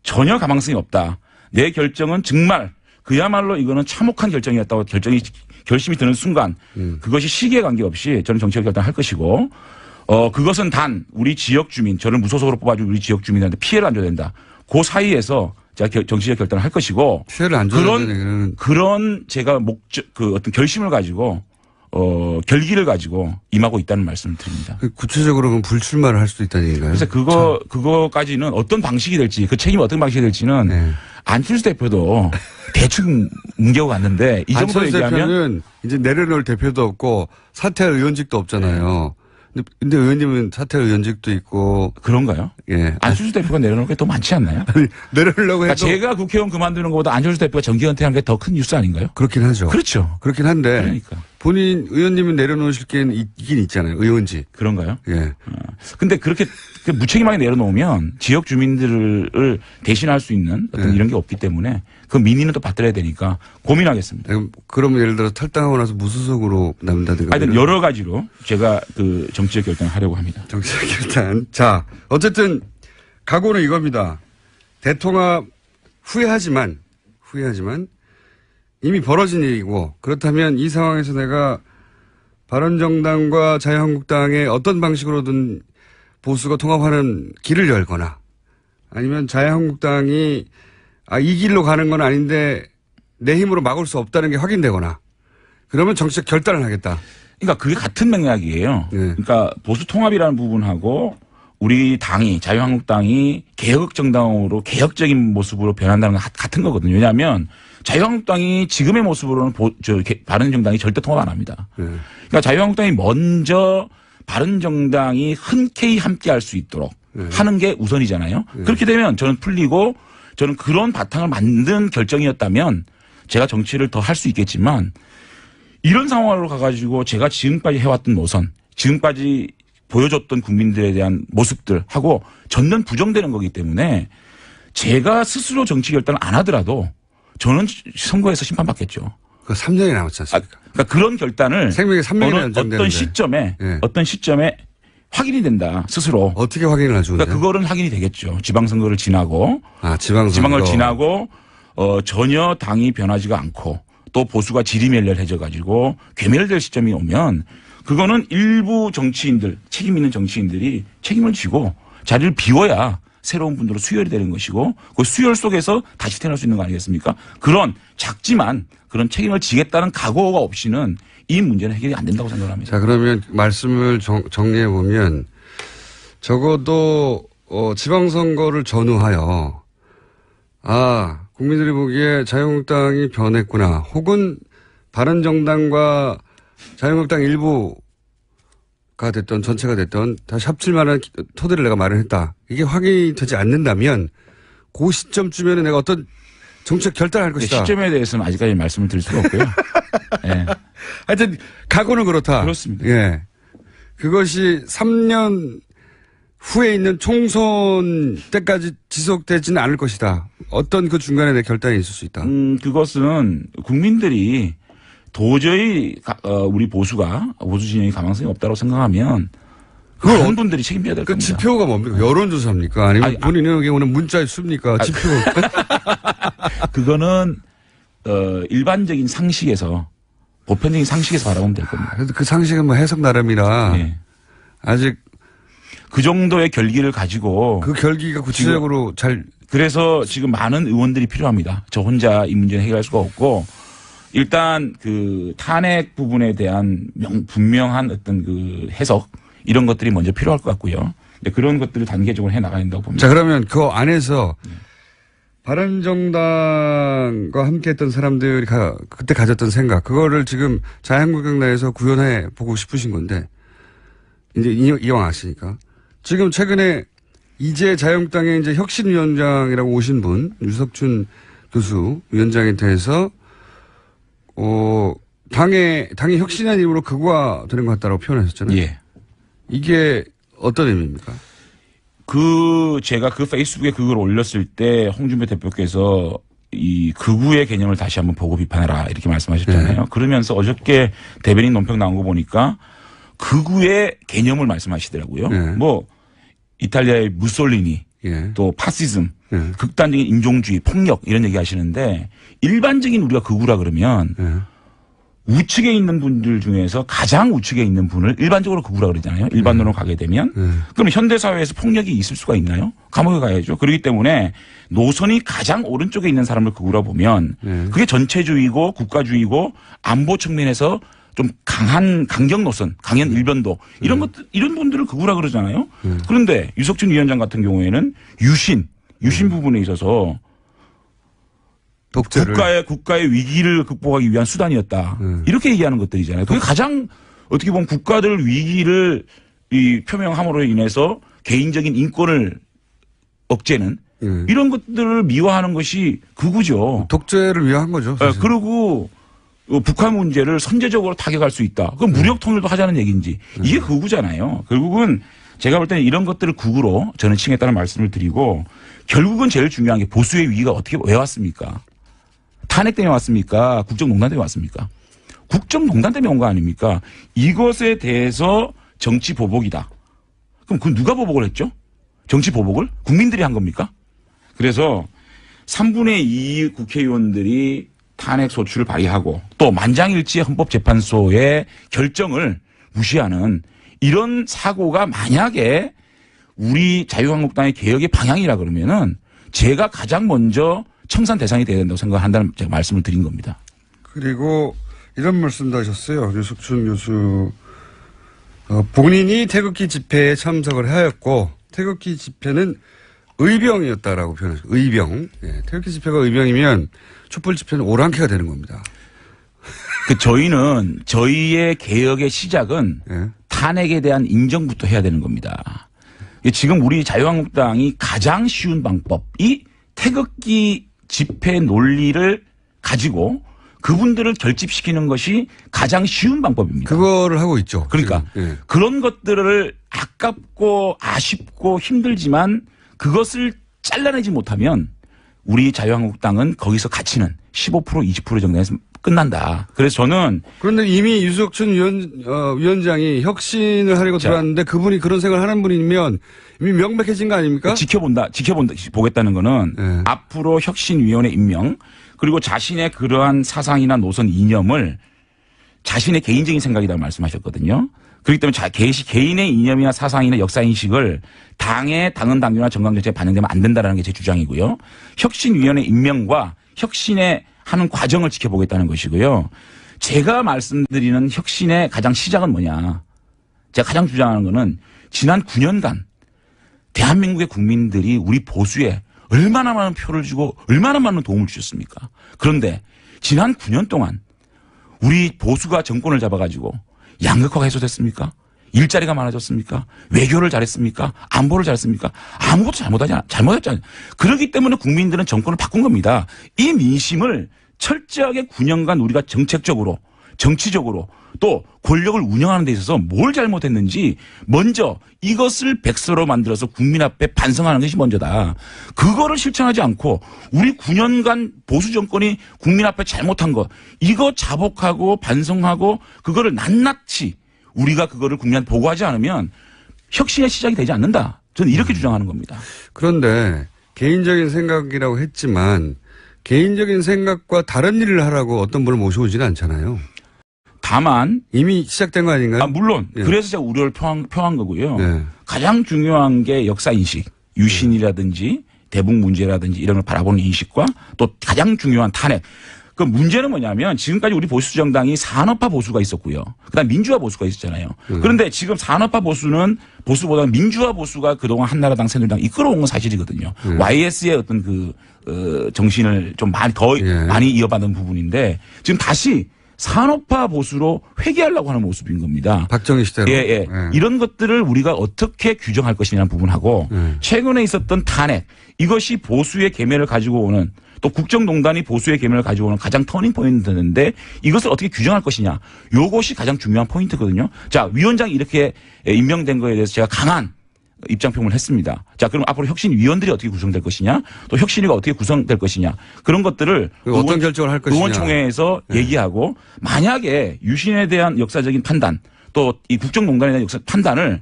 전혀 가망성이 없다. 내 결정은 정말 그야말로 이거는 참혹한 결정이었다고 결심이 드는 순간 그것이 시기에 관계없이 저는 정치적 결단을 할 것이고 그것은 단 우리 지역 주민 저를 무소속으로 뽑아준 우리 지역 주민한테 피해를 안 줘야 된다. 그 사이에서 제가 정치적 결단을 할 것이고 피해를 안 줘야 되는 그런 제가 어떤 결심을 가지고 결기를 가지고 임하고 있다는 말씀을 드립니다. 구체적으로 그럼 불출마를 할 수도 있다는 얘기인가요? 그래서 그거까지는 어떤 방식이 될지 그 책임이 어떤 방식이 될지는 네. 안철수 대표도 대충 뭉개고 갔는데 이 정도 안철수 얘기하면 대표는 이제 내려놓을 대표도 없고 사퇴할 의원직도 없잖아요. 근데 의원님은 사퇴 의원직도 있고. 그런가요? 예. 안철수 대표가 내려놓은 게 더 많지 않나요? 내려놓으려고 해도. 그러니까 제가 국회의원 그만두는 것보다 안철수 대표가 정기 은퇴하는 게 더 큰 뉴스 아닌가요? 그렇긴 하죠. 그렇죠. 그렇긴 한데. 그러니까. 본인 의원님은 내려놓으실 게 있긴 있잖아요. 의원직. 그런가요? 예. 근데 그렇게 무책임하게 내려놓으면 지역 주민들을 대신할 수 있는 어떤 네. 이런 게 없기 때문에 그 민의는 또 받들어야 되니까 고민하겠습니다. 그러면 예를 들어 탈당하고 나서 무소속으로 남는다든가. 하여튼 여러 가지로 제가 그 정치적 결단을 하려고 합니다. 정치적 결단. 자, 어쨌든 각오는 이겁니다. 대통합 후회하지만 이미 벌어진 일이고 그렇다면 이 상황에서 내가 바른정당과 자유한국당의 어떤 방식으로든 보수가 통합하는 길을 열거나 아니면 자유한국당이 이 길로 가는 건 아닌데 내 힘으로 막을 수 없다는 게 확인되거나 그러면 정치적 결단을 하겠다. 그러니까 그게 같은 맥락이에요. 네. 그러니까 보수 통합이라는 부분하고 우리 당이 자유한국당이 개혁정당으로 개혁적인 모습으로 변한다는 건 같은 거거든요. 왜냐하면 자유한국당이 지금의 모습으로는 바른정당이 절대 통합 안 합니다. 네. 그러니까 자유한국당이 먼저 바른정당이 흔쾌히 함께할 수 있도록 하는 게 우선이잖아요. 그렇게 되면 저는 풀리고 저는 그런 바탕을 만든 결정이었다면 제가 정치를 더 할 수 있겠지만 이런 상황으로 가가지고 제가 지금까지 해왔던 노선, 지금까지 보여줬던 국민들에 대한 모습들하고 전면 부정되는 거기 때문에 제가 스스로 정치 결단을 안 하더라도 저는 선거에서 심판받겠죠. 그 3년이 남았지 않습니까? 그러니까 그런 결단을 생명이 3년이나 연장되는데. 어떤 시점에 확인이 된다 스스로. 어떻게 확인을 하죠? 그러니까 그거는 확인이 되겠죠. 지방선거를 지나고 지방을 지나고 전혀 당이 변하지가 않고 또 보수가 지리멸렬해져 가지고 괴멸될 시점이 오면 그거는 일부 정치인들 책임 있는 정치인들이 책임을 지고 자리를 비워야 새로운 분들로 수혈이 되는 것이고 그 수혈 속에서 다시 태어날 수 있는 거 아니겠습니까? 그런 작지만 그런 책임을 지겠다는 각오가 없이는 이 문제는 해결이 안 된다고 생각합니다. 자, 그러면 말씀을 정리해 보면 적어도 지방선거를 전후하여 국민들이 보기에 자유한국당이 변했구나 혹은 바른정당과 자유한국당 일부가 됐던 전체가 됐던 다시 합칠 만한 토대를 내가 마련했다. 이게 확인이 되지 않는다면 그 시점쯤에는 내가 어떤 정책 결단을 할 것이다. 시점에 대해서는 아직까지 말씀을 드릴 수가 없고요. 네. 하여튼 각오는 그렇다. 그렇습니다. 예. 그것이 3년 후에 있는 총선 때까지 지속되지는 않을 것이다. 어떤 그 중간에 내 결단이 있을 수 있다. 그것은 국민들이 도저히 우리 보수 진영이 가망성이 없다고 생각하면 그런 분들이 책임져야 될 그 겁니다. 지표가 뭡니까? 여론조사입니까? 아니면 본인에게 오는 문자에 씁니까? 지표. 그거는 일반적인 상식에서 보편적인 상식에서 바라보면 될 겁니다. 그래도 그 상식은 뭐 해석 나름이라 네. 아직 그 정도의 결기를 가지고 그 결기가 구체적으로 그래서 지금 많은 의원들이 필요합니다. 저 혼자 이 문제는 해결할 수가 없고 일단 그 탄핵 부분에 대한 분명한 어떤 그 해석 이런 것들이 먼저 필요할 것 같고요. 그런 것들을 단계적으로 해 나가야 된다고 봅니다. 자, 그러면 그 안에서 바른정당과 함께 했던 사람들이 그때 가졌던 생각, 그거를 지금 자유한국당 내에서 구현해 보고 싶으신 건데, 이제 이왕 아시니까. 지금 최근에 이제 자유한국당의 이제 혁신위원장이라고 오신 분, 유석춘 교수 위원장에 대해서, 당의 혁신한 이름으로 극화되는 것 같다라고 표현하셨잖아요. 예. 이게 어떤 의미입니까? 제가 그 페이스북에 그걸 올렸을 때 홍준표 대표께서 이 극우의 개념을 다시 한번 보고 비판해라 이렇게 말씀하셨잖아요. 네. 그러면서 어저께 대변인 논평 나온 거 보니까 극우의 개념을 말씀하시더라고요. 네. 뭐 이탈리아의 무솔리니 예. 또 파시즘, 네. 극단적인 인종주의, 폭력 이런 얘기 하시는데 일반적인 우리가 극우라 그러면 네. 우측에 있는 분들 중에서 가장 우측에 있는 분을 일반적으로 극우라 그러잖아요. 일반론으로 가게 되면. 그럼 현대사회에서 폭력이 있을 수가 있나요? 감옥에 가야죠. 그렇기 때문에 노선이 가장 오른쪽에 있는 사람을 극우라 보면 그게 전체주의고 국가주의고 안보 측면에서 좀 강한 강경 노선, 강연 일변도 이런 것들, 이런 분들을 극우라 그러잖아요. 그런데 유석춘 위원장 같은 경우에는 유신 부분에 있어서 독재를. 국가의 위기를 극복하기 위한 수단이었다. 이렇게 얘기하는 것들이잖아요. 그게 가장 어떻게 보면 국가들 위기를 이 표명함으로 인해서 개인적인 인권을 억제는 이런 것들을 미화하는 것이 극우죠. 독재를 위한 거죠. 사실. 그리고 북한 문제를 선제적으로 타격할 수 있다. 그럼 무력 통일도 하자는 얘기인지 이게 극우잖아요. 결국은 제가 볼 때는 이런 것들을 극우로 저는 칭했다는 말씀을 드리고 결국은 제일 중요한 게 보수의 위기가 어떻게 왜 왔습니까? 탄핵 때문에 왔습니까? 국정농단 때문에 왔습니까? 국정농단 때문에 온 거 아닙니까? 이것에 대해서 정치 보복이다. 그럼 그건 누가 보복을 했죠? 정치 보복을? 국민들이 한 겁니까? 그래서 3분의 2 국회의원들이 탄핵 소추를 발의하고 또 만장일치의 헌법재판소의 결정을 무시하는 이런 사고가 만약에 우리 자유한국당의 개혁의 방향이라 그러면은 제가 가장 먼저 청산 대상이 돼야 된다고 생각한다는 제가 말씀을 드린 겁니다. 그리고 이런 말씀도 하셨어요. 유석춘 교수. 본인이 태극기 집회에 참석을 하였고 태극기 집회는 의병이었다라고 표현하셨어요. 의병. 예, 태극기 집회가 의병이면 촛불 집회는 오랑캐가 되는 겁니다. 저희는 저희의 개혁의 시작은 예. 탄핵에 대한 인정부터 해야 되는 겁니다. 지금 우리 자유한국당이 가장 쉬운 방법이 태극기 집회 논리를 가지고 그분들을 결집시키는 것이 가장 쉬운 방법입니다. 그거를 하고 있죠. 그러니까 예. 그런 것들을 아깝고 아쉽고 힘들지만 그것을 잘라내지 못하면 우리 자유한국당은 거기서 가치는 15% 20% 정도에서 끝난다. 그래서 저는 그런데 이미 유석춘 위원장이 혁신을 하려고 들어왔는데 그분이 그런 생각을 하는 분이면 이미 명백해진 거 아닙니까? 보겠다는 거는 네. 앞으로 혁신위원회 임명 그리고 자신의 그러한 사상이나 노선 이념을 자신의 개인적인 생각이라고 말씀하셨거든요. 그렇기 때문에 개인의 이념이나 사상이나 역사인식을 당의 당헌당규나 정강정책에 반영되면 안 된다는 게 제 주장이고요. 혁신위원회 임명과 혁신의 하는 과정을 지켜보겠다는 것이고요. 제가 말씀드리는 혁신의 가장 시작은 뭐냐. 제가 가장 주장하는 거는 지난 9년간 대한민국의 국민들이 우리 보수에 얼마나 많은 표를 주고 얼마나 많은 도움을 주셨습니까? 그런데 지난 9년 동안 우리 보수가 정권을 잡아가지고 양극화가 해소됐습니까? 일자리가 많아졌습니까? 외교를 잘했습니까? 안보를 잘했습니까? 아무것도 잘못했잖아요. 그렇기 때문에 국민들은 정권을 바꾼 겁니다. 이 민심을 철저하게 9년간 우리가 정책적으로 정치적으로 또 권력을 운영하는 데 있어서 뭘 잘못했는지 먼저 이것을 백서로 만들어서 국민 앞에 반성하는 것이 먼저다. 그거를 실천하지 않고 우리 9년간 보수 정권이 국민 앞에 잘못한 것 이거 자복하고 반성하고 그거를 낱낱이 우리가 그거를 국민한테 보고하지 않으면 혁신의 시작이 되지 않는다. 저는 이렇게 주장하는 겁니다. 그런데 개인적인 생각이라고 했지만 개인적인 생각과 다른 일을 하라고 어떤 분을 모셔오지는 않잖아요. 다만 이미 시작된 거 아닌가요? 물론 예. 그래서 제가 우려를 표한 거고요. 예. 가장 중요한 게 역사인식, 유신이라든지 대북 문제라든지 이런 걸 바라보는 인식과 또 가장 중요한 탄핵. 그 문제는 뭐냐면 지금까지 우리 보수 정당이 산업화 보수가 있었고요. 그다음 민주화 보수가 있었잖아요. 그런데 지금 산업화 보수는 보수보다는 민주화 보수가 그동안 한나라당, 새누리당 이끌어온 건 사실이거든요. YS의 어떤 정신을 좀 많이 이어받은 부분인데 지금 다시 산업화 보수로 회귀하려고 하는 모습인 겁니다. 박정희 시대로. 예. 이런 것들을 우리가 어떻게 규정할 것이냐는 부분하고 최근에 있었던 탄핵 이것이 보수의 계매를 가지고 오는 또 국정농단이 보수의 계매를 가지고 오는 가장 터닝 포인트인데 이것을 어떻게 규정할 것이냐. 이것이 가장 중요한 포인트거든요. 자, 위원장이 이렇게 임명된 거에 대해서 제가 강한 입장 표명을 했습니다. 자, 그럼 앞으로 혁신위원들이 어떻게 구성될 것이냐, 또 혁신위가 어떻게 구성될 것이냐, 그런 것들을 어떤 결정을 할 것이냐. 의원총회에서 얘기하고 만약에 유신에 대한 역사적인 판단, 또 이 국정농단에 대한 판단을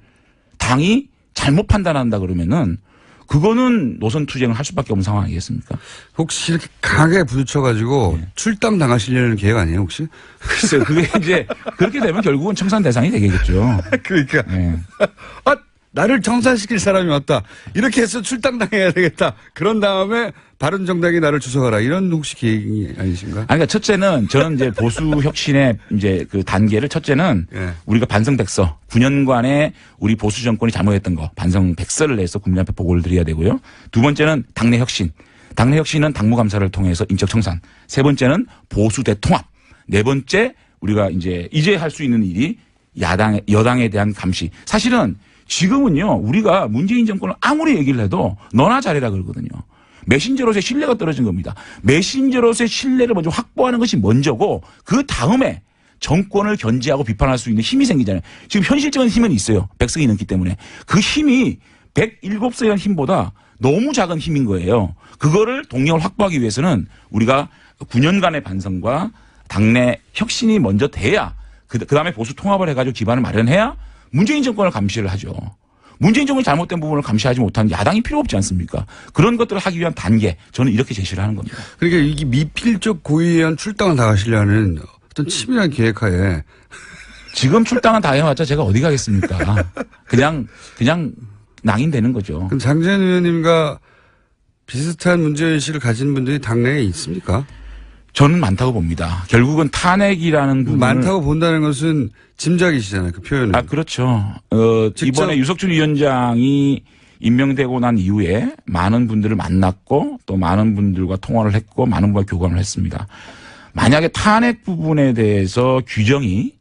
당이 잘못 판단한다 그러면은 그거는 노선 투쟁을 할 수밖에 없는 상황 아니겠습니까? 혹시 이렇게 강하게 부딪혀가지고 출당 당하시려는 계획 아니에요, 혹시? 글쎄요, 그게 이제 그렇게 되면 결국은 청산 대상이 되겠죠. 그러니까. 네. 나를 청산시킬 사람이 왔다. 이렇게 해서 출당당해야 되겠다. 그런 다음에 바른정당이 나를 주석하라. 이런 혹시 계획이 아니신가? 그러니까 첫째는 저는 이제 보수 혁신의 이제 그 단계를 첫째는 우리가 반성 백서 9년간의 우리 보수 정권이 잘못했던 거 반성 백서를 내서 국민 앞에 보고를 드려야 되고요. 두 번째는 당내 혁신. 당내 혁신은 당무감사를 통해서 인적 청산. 세 번째는 보수 대통합. 네 번째 우리가 이제 할 수 있는 일이 여당에 대한 감시. 사실은 지금은요, 우리가 문재인 정권을 아무리 얘기를 해도 너나 잘해라 그러거든요. 메신저로서의 신뢰가 떨어진 겁니다. 메신저로서의 신뢰를 먼저 확보하는 것이 먼저고 그 다음에 정권을 견제하고 비판할 수 있는 힘이 생기잖아요. 지금 현실적인 힘은 있어요. 100석이 넘기 때문에. 그 힘이 107석의 힘보다 너무 작은 힘인 거예요. 그거를 동력을 확보하기 위해서는 우리가 9년간의 반성과 당내 혁신이 먼저 돼야 그다음에 보수 통합을 해가지고 기반을 마련해야 문재인 정권을 감시를 하죠. 문재인 정권이 잘못된 부분을 감시하지 못하는 야당이 필요 없지 않습니까? 그런 것들을 하기 위한 단계 저는 이렇게 제시를 하는 겁니다. 그러니까 이게 미필적 고의한 출당을 다 하시려는 어떤 치밀한 계획하에 지금 출당은 다 해왔자 제가 어디 가겠습니까? 그냥 낭인되는 거죠. 그럼 장재현 의원님과 비슷한 문제의식을 가진 분들이 당내에 있습니까? 저는 많다고 봅니다. 결국은 탄핵이라는 부분을. 많다고 본다는 것은 짐작이시잖아요. 그 표현은. 아, 그렇죠. 직접- 이번에 유석준 위원장이 임명되고 난 이후에 많은 분들을 만났고 또 많은 분들과 통화를 했고 많은 분과 교감을 했습니다. 만약에 탄핵 부분에 대해서 규정이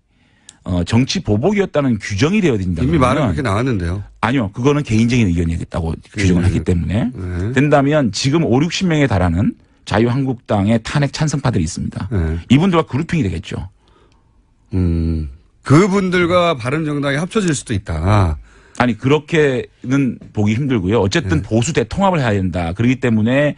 정치 보복이었다는 규정이 되어진다면 이미 말은 그렇게 나왔는데요. 아니요. 그거는 개인적인 의견이겠다고 규정을 했기 때문에 네. 된다면 지금 5, 60명에 달하는 자유한국당의 탄핵 찬성파들이 있습니다. 네. 이분들과 그룹핑이 되겠죠. 그분들과 바른정당이 합쳐질 수도 있다. 아니 그렇게는 보기 힘들고요. 어쨌든 보수 대통합을 해야 된다. 그렇기 때문에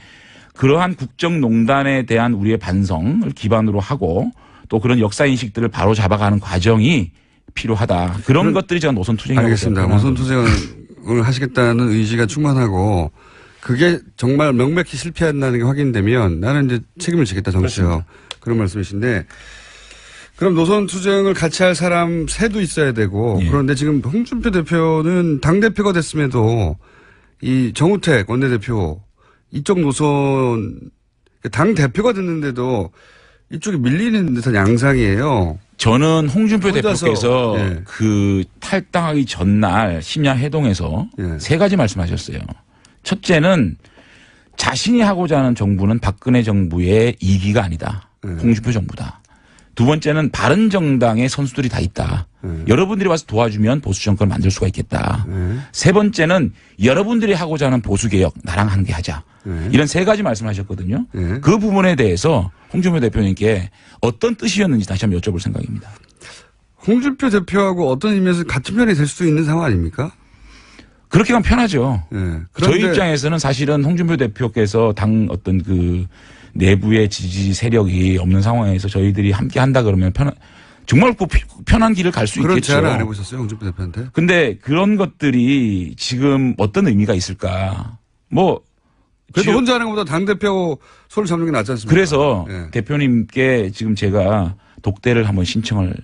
그러한 국정농단에 대한 우리의 반성을 기반으로 하고 또 그런 역사인식들을 바로 잡아가는 과정이 필요하다. 그런 것들이 제가 노선투쟁이라고 알겠습니다. 생각합니다. 노선투쟁을 하시겠다는 의지가 충만하고 그게 정말 명백히 실패한다는 게 확인되면 나는 이제 책임을 지겠다 정치적 그렇습니다. 그런 말씀이신데 그럼 노선투쟁을 같이 할 사람 새도 있어야 되고 예. 그런데 지금 홍준표 대표는 당대표가 됐음에도 이 정우택 원내대표 이쪽 노선 당대표가 됐는데도 이쪽이 밀리는 듯한 양상이에요. 저는 홍준표 혼자서, 대표께서 예. 그 탈당하기 전날 심야 회동에서 예. 3가지 말씀하셨어요. 첫째는 자신이 하고자 하는 정부는 박근혜 정부의 2기가 아니다. 홍준표 정부다. 두 번째는 바른정당의 선수들이 다 있다. 여러분들이 와서 도와주면 보수 정권을 만들 수가 있겠다. 세 번째는 여러분들이 하고자 하는 보수개혁 나랑 함께 하자. 이런 3가지 말씀하셨거든요. 그 부분에 대해서 홍준표 대표님께 어떤 뜻이었는지 다시 한번 여쭤볼 생각입니다. 홍준표 대표하고 어떤 의미에서 같은 편이 될 수도 있는 상황 아닙니까? 그렇게 가면 편하죠. 예. 저희 입장에서는 사실은 홍준표 대표께서 당 어떤 그 내부의 지지 세력이 없는 상황에서 저희들이 함께 한다 그러면 정말 편한 길을 갈 수 그런 있겠죠. 제안을 안 해보셨어요, 홍준표 대표한테? 근데 그런 것들이 지금 어떤 의미가 있을까? 뭐 그래도 혼자 하는 것보다 당대표 손을 잡는 게 낫지 않습니까? 그래서 예. 대표님께 지금 제가 독대를 한번 신청을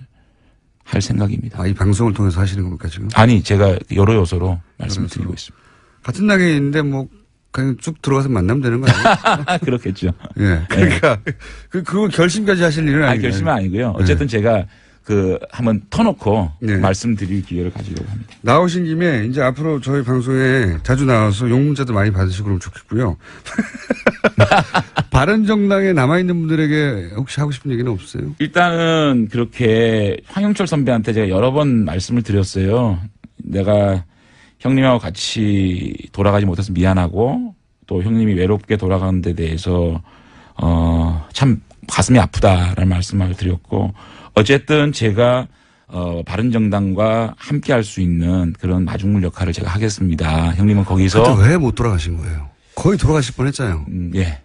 할 생각입니다. 아, 이 방송을 통해서 하시는 겁니까, 지금? 아니 제가 여러 요소로 말씀을 요소로. 드리고 있습니다. 같은 낙에 있는데 뭐, 그냥 쭉 들어가서 만나면 되는 거 아니에요? 그렇겠죠. 예. 그러니까, 그걸 결심까지 하실 일은 아니, 아니에요. 결심은 아니고요. 어쨌든 제가 한번 터놓고 네. 말씀드릴 기회를 가지려고 합니다. 나오신 김에 이제 앞으로 저희 방송에 자주 나와서 욕 문자도 많이 받으시고 그러면 좋겠고요. 바른정당에 남아있는 분들에게 혹시 하고 싶은 얘기는 없어요? 일단은 그렇게 황영철 선배한테 제가 여러 번 말씀을 드렸어요. 내가 형님하고 같이 돌아가지 못해서 미안하고 또 형님이 외롭게 돌아가는 데 대해서 참 가슴이 아프다라는 말씀을 드렸고 어쨌든 제가 바른정당과 함께 할 수 있는 그런 마중물 역할을 제가 하겠습니다. 형님은 거기서 그때 왜 못 돌아가신 거예요? 거의 돌아가실 뻔 했잖아요. 예.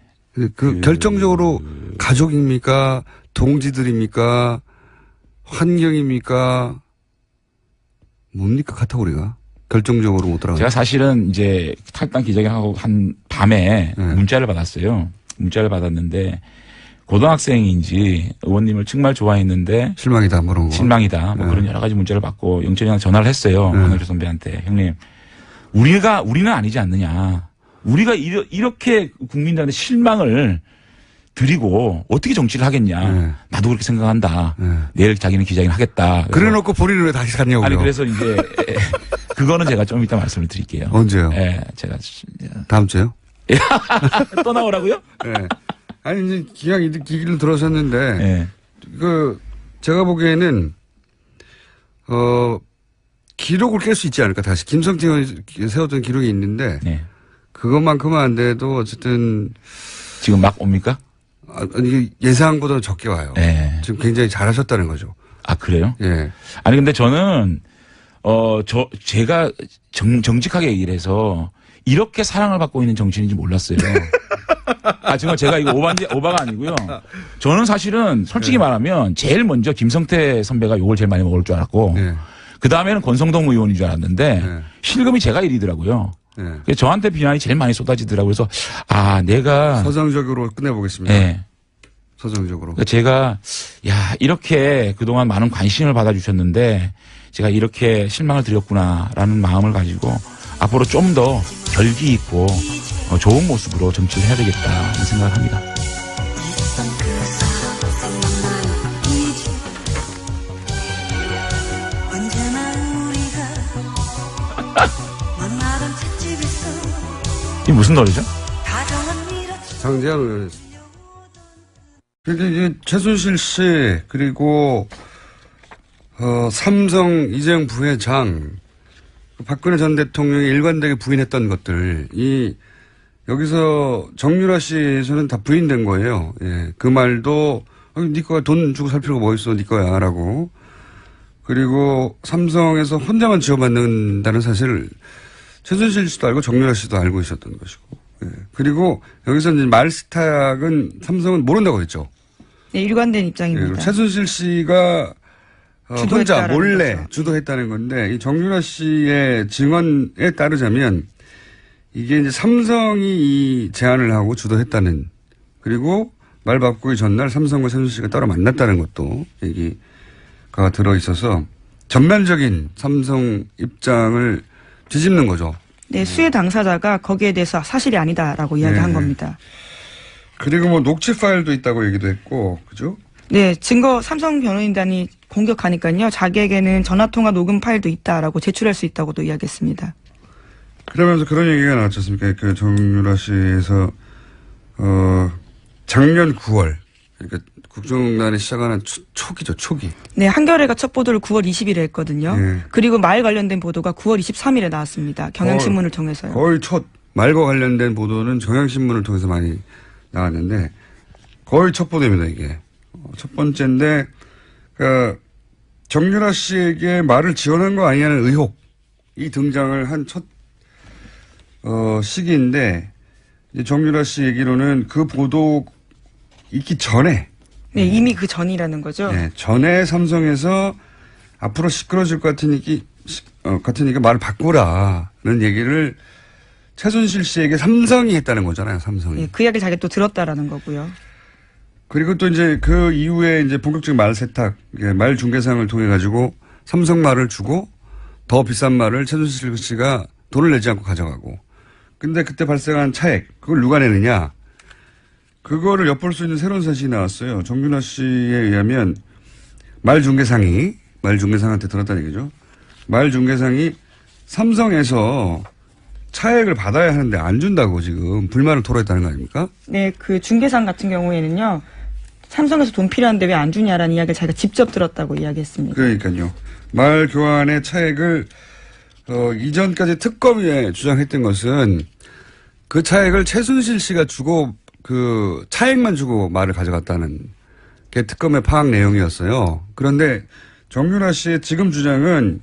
결정적으로 가족입니까? 동지들입니까? 환경입니까? 뭡니까? 카테고리가? 결정적으로 못 돌아가는 제가 사실은 이제 탈당 기자회견하고 한 밤에 문자를 받았어요. 문자를 받았는데 고등학생인지 의원님을 정말 좋아했는데 실망이다, 뭐 그런 거. 실망이다. 뭐 그런 여러 가지 문자를 받고 영철이한테 전화를 했어요. 황영철 선배한테. 형님, 우리는 아니지 않느냐. 우리가 이렇게 국민들한테 실망을 드리고 어떻게 정치를 하겠냐. 나도 그렇게 생각한다. 내일 자기는 기자회견 하겠다. 그래 놓고 본인은 왜 다시 갔냐고요. 아니 그래서 이제 그거는 제가 좀 이따 말씀을 드릴게요. 언제요? 예, 제가 다음 주에요? 또 나오라고요? 네. 아니, 이제 기왕 기기를 들어섰는데, 예. 제가 보기에는, 기록을 깰 수 있지 않을까. 다시 김성태 의원이 세웠던 기록이 있는데 네. 그것만큼은 안 돼도 어쨌든 지금 막 옵니까? 아니, 예상보다 적게 와요. 네. 지금 굉장히 잘하셨다는 거죠. 아, 그래요? 예. 아니, 근데 저는, 제가 정직하게 얘기를 해서 이렇게 사랑을 받고 있는 정치인인지 몰랐어요. 아, 정말 제가 이거 오바가 아니고요. 저는 사실은 솔직히 말하면 제일 먼저 김성태 선배가 욕을 제일 많이 먹을 줄 알았고, 네. 그 다음에는 권성동 의원인 줄 알았는데, 네. 실검이 제가 1위더라고요. 네. 그래서 저한테 비난이 제일 많이 쏟아지더라고요. 그래서, 내가. 서정적으로 끝내보겠습니다. 네. 서정적으로. 그러니까 제가, 이렇게 그동안 많은 관심을 받아주셨는데, 제가 이렇게 실망을 드렸구나라는 마음을 가지고, 앞으로 좀 더 결기 있고, 좋은 모습으로 정치를 해야 되겠다는 생각을 합니다. 이 무슨 노래죠? 장재현 의원이었습니다. 그러니까 이제 최순실 씨 그리고 삼성 이재용 부회장 박근혜 전 대통령이 일관되게 부인했던 것들 여기서 정유라 씨에서는 다 부인된 거예요. 예. 그 말도 네 거야 돈 주고 살 필요가 뭐 있어 네 거야라고. 그리고 삼성에서 혼자만 지원받는다는 사실을 최순실 씨도 알고 정유라 씨도 알고 있었던 것이고. 예. 그리고 여기서 이제 말스탁은 삼성은 모른다고 했죠. 네, 일관된 입장입니다. 예. 최순실 씨가 혼자 몰래 거죠. 주도했다는 건데 이 정유라 씨의 증언에 따르자면 이게 이제 삼성이 이 제안을 하고 주도했다는 그리고 말 바꾸기 전날 삼성과 최순실 씨가 따로 만났다는 것도 얘기가 들어있어서 전면적인 삼성 입장을 뒤집는 거죠. 네, 수혜 당사자가 거기에 대해서 사실이 아니다라고 이야기한 겁니다. 그리고 뭐 녹취 파일도 있다고 얘기도 했고, 그죠? 네, 증거 삼성 변호인단이 공격하니까요. 자기에게는 전화통화 녹음 파일도 있다라고 제출할 수 있다고도 이야기했습니다. 그러면서 그런 얘기가 나왔지 않습니까? 그 정유라 씨에서 작년 9월 그러니까 국정농단이 시작하는 초기죠, 초기. 네, 한겨레가 첫 보도를 9월 20일에 했거든요. 네. 그리고 말 관련된 보도가 9월 23일에 나왔습니다. 경향신문을 통해서요. 거의 첫 말과 관련된 보도는 경향신문을 통해서 많이 나왔는데 거의 첫 보도입니다, 이게. 첫 번째인데 그러니까 정유라 씨에게 말을 지원한 거 아니냐는 의혹이 등장을 한 첫 시기인데 정유라 씨 얘기로는 그 보도 있기 전에 네, 이미 그 전이라는 거죠. 네, 전에 삼성에서 앞으로 시끄러질 것 같으니까 말을 바꾸라는 얘기를 최순실 씨에게 삼성이 했다는 거잖아요, 삼성이. 네, 그 이야기를 자기가 또 들었다라는 거고요. 그리고 또 이제 그 이후에 이제 본격적인 말 세탁, 말 중개상을 통해 가지고 삼성 말을 주고 더 비싼 말을 최순실 씨가 돈을 내지 않고 가져가고. 근데 그때 발생한 차액, 그걸 누가 내느냐? 그거를 엿볼 수 있는 새로운 사실이 나왔어요. 정유라 씨에 의하면 말 중개상한테 들었다는 얘기죠. 말 중개상이 삼성에서 차액을 받아야 하는데 안 준다고 지금 불만을 토로했다는 거 아닙니까? 네, 그 중개상 같은 경우에는요. 삼성에서 돈 필요한데 왜 안 주냐라는 이야기를 자기가 직접 들었다고 이야기했습니다. 그러니까요. 말 교환의 차액을 이전까지 특검위에 주장했던 것은 그 차액을 최순실 씨가 주고 그 차액만 주고 말을 가져갔다는 게 특검의 파악 내용이었어요. 그런데 정유라 씨의 지금 주장은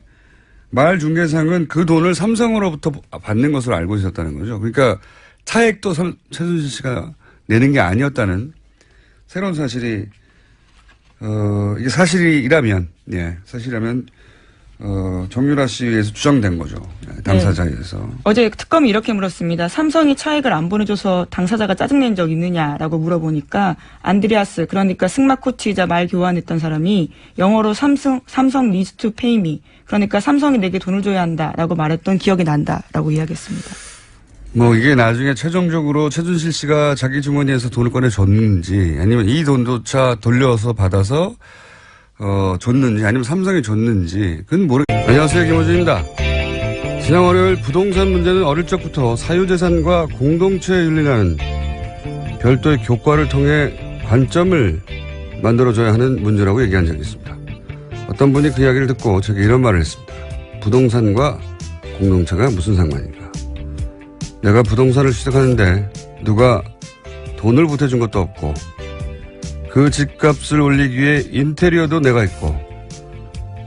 말 중개상은 그 돈을 삼성으로부터 받는 것으로 알고 있었다는 거죠. 그러니까 차액도 최순실 씨가 내는 게 아니었다는 새로운 사실이 이게 사실이라면 정유라 씨에 의해서 주장된 거죠. 당사자에 의해서. 네. 어제 특검이 이렇게 물었습니다. 삼성이 차액을 안 보내줘서 당사자가 짜증낸 적 있느냐라고 물어보니까 안드레아스, 그러니까 승마코치이자 말 교환했던 사람이 영어로 삼성 needs to pay me, 그러니까 삼성이 내게 돈을 줘야 한다라고 말했던 기억이 난다라고 이야기했습니다. 뭐 이게 나중에 최종적으로 최순실 씨가 자기 주머니에서 돈을 꺼내줬는지 아니면 이 돈조차 돌려서 받아서 줬는지 아니면 삼성이 줬는지 그건 안녕하세요, 김호준입니다. 지난 월요일 부동산 문제는 어릴 적부터 사유재산과 공동체 윤리라는 별도의 교과를 통해 관점을 만들어줘야 하는 문제라고 얘기한 적이 있습니다. 어떤 분이 그 이야기를 듣고 제게 이런 말을 했습니다. 부동산과 공동체가 무슨 상관인가. 내가 부동산을 시작하는데 누가 돈을 보태준 것도 없고 그 집값을 올리기 위해 인테리어도 내가 했고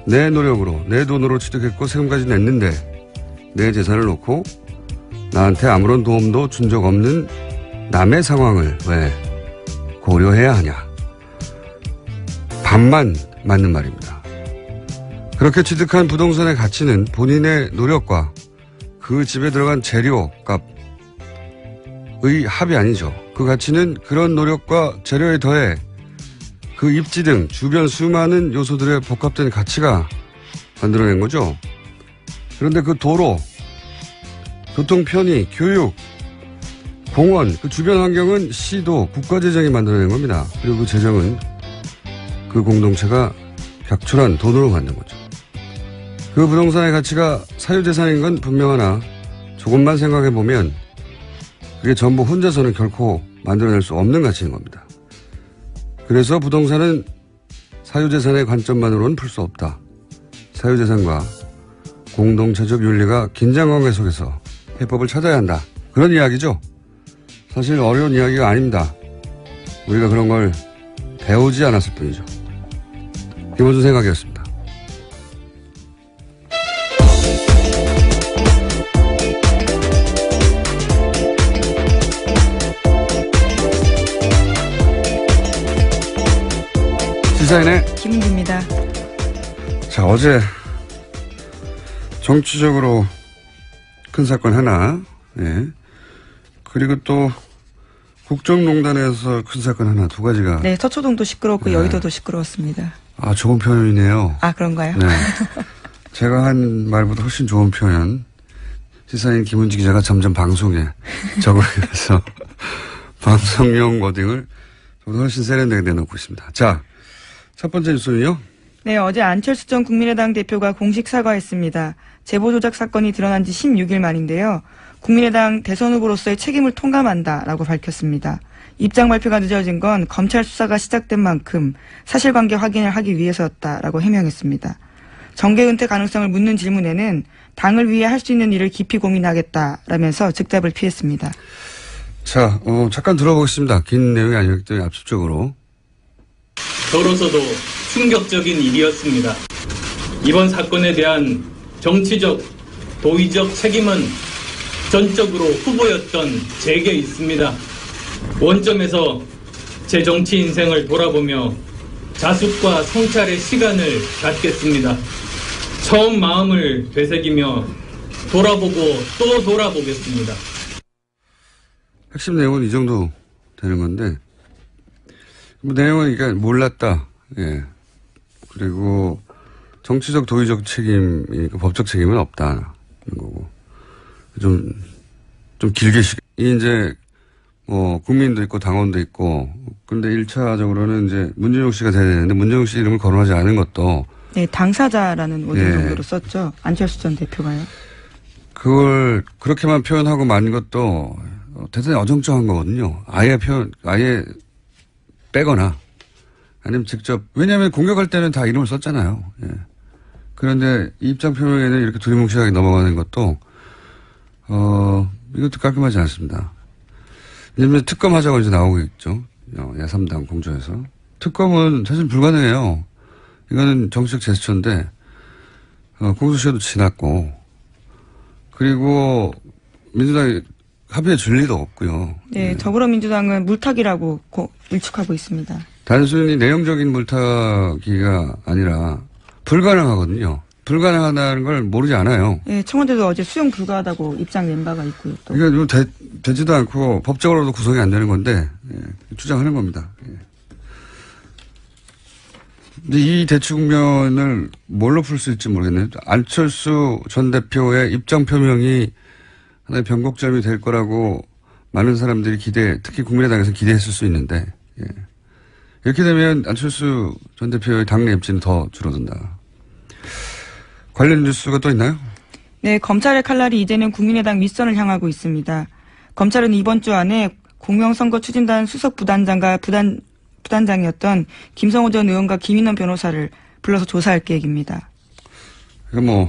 내 노력으로 내 돈으로 취득했고 세금까지 냈는데 내 재산을 놓고 나한테 아무런 도움도 준 적 없는 남의 상황을 왜 고려해야 하냐. 반만 맞는 말입니다. 그렇게 취득한 부동산의 가치는 본인의 노력과 그 집에 들어간 재료 값의 합이 아니죠. 그 가치는 그런 노력과 재료에 더해 그 입지 등 주변 수많은 요소들의 복합된 가치가 만들어낸 거죠. 그런데 그 도로, 교통 편의, 교육, 공원, 그 주변 환경은 시도 국가재정이 만들어낸 겁니다. 그리고 그 재정은 그 공동체가 격출한 돈으로 만든 거죠. 그 부동산의 가치가 사유재산인 건 분명하나 조금만 생각해보면 그게 전부 혼자서는 결코 만들어낼 수 없는 가치인 겁니다. 그래서 부동산은 사유재산의 관점만으로는 풀 수 없다. 사유재산과 공동체적 윤리가 긴장관계 속에서 해법을 찾아야 한다. 그런 이야기죠. 사실 어려운 이야기가 아닙니다. 우리가 그런 걸 배우지 않았을 뿐이죠. 김원준 생각이었습니다. 시사인의 김은기입니다. 자, 어제 정치적으로 큰 사건 하나, 예. 그리고 또 국정농단에서 큰 사건 하나, 두 가지가. 네, 서초동도 시끄럽고 네. 여의도도 시끄러웠습니다. 아, 좋은 표현이네요. 아, 그런가요? 네. 제가 한 말보다 훨씬 좋은 표현. 시사인 김은지 기자가 점점 방송에 적응해서 방송용 워딩을 훨씬 세련되게 내놓고 있습니다. 자, 첫 번째 뉴스는요. 네, 어제 안철수 전 국민의당 대표가 공식 사과했습니다. 제보 조작 사건이 드러난 지 16일 만인데요. 국민의당 대선 후보로서의 책임을 통감한다라고 밝혔습니다. 입장 발표가 늦어진 건 검찰 수사가 시작된 만큼 사실관계 확인을 하기 위해서였다라고 해명했습니다. 정계 은퇴 가능성을 묻는 질문에는 당을 위해 할 수 있는 일을 깊이 고민하겠다라면서 즉답을 피했습니다. 자, 잠깐 들어보겠습니다. 긴 내용이 아니었기 때문에 압축적으로. 저로서도 충격적인 일이었습니다. 이번 사건에 대한 정치적, 도의적 책임은 전적으로 후보였던 제게 있습니다. 원점에서 제 정치 인생을 돌아보며 자숙과 성찰의 시간을 갖겠습니다. 처음 마음을 되새기며 돌아보고 또 돌아보겠습니다. 핵심 내용은 이 정도 되는 건데, 내용은 그러니까 몰랐다. 예. 그리고 정치적 도의적 책임, 법적 책임은 없다는 거고. 좀 길게 이제 국민도 있고 당원도 있고. 근데 1차적으로는 이제 문준용 씨가 돼야 되는데 문준용 씨 이름을 거론하지 않은 것도. 네, 당사자라는 워딩 정도로 썼죠. 안철수 전 대표가요. 그걸 그렇게만 표현하고 만 것도 대단히 어정쩡한 거거든요. 아예 빼거나 아니면 직접, 왜냐하면 공격할 때는 다 이름을 썼잖아요. 예. 그런데 입장 표명에는 이렇게 두리뭉실하게 넘어가는 것도 이것도 깔끔하지 않습니다. 왜냐하면 특검하자고 이제 나오고 있죠. 야3당 공조에서. 특검은 사실 불가능해요. 이거는 정치적 제스처인데 공소시효도 지났고, 그리고 민주당이 합의에 줄 리도 없고요. 네, 더불어민주당은 물타기라고 일축하고 있습니다. 단순히 내용적인 물타기가 아니라 불가능하거든요. 불가능하다는 걸 모르지 않아요. 네, 청와대도 어제 수용 불가하다고 입장 낸 바가 있고요. 또. 그러니까 되지도 않고 법적으로도 구성이 안 되는 건데 주장하는 겁니다. 근데 이 대치 국면을 뭘로 풀 수 있을지 모르겠네요. 안철수 전 대표의 입장 표명이 하나의 변곡점이 될 거라고 많은 사람들이 특히 국민의당에서 기대했을 수 있는데, 예. 이렇게 되면 안철수 전 대표의 당내 입지는 더 줄어든다. 관련 뉴스가 또 있나요? 네, 검찰의 칼날이 이제는 국민의당 윗선을 향하고 있습니다. 검찰은 이번 주 안에 공명선거 추진단 수석 부단장과 부단장이었던 김성호 전 의원과 김인원 변호사를 불러서 조사할 계획입니다. 그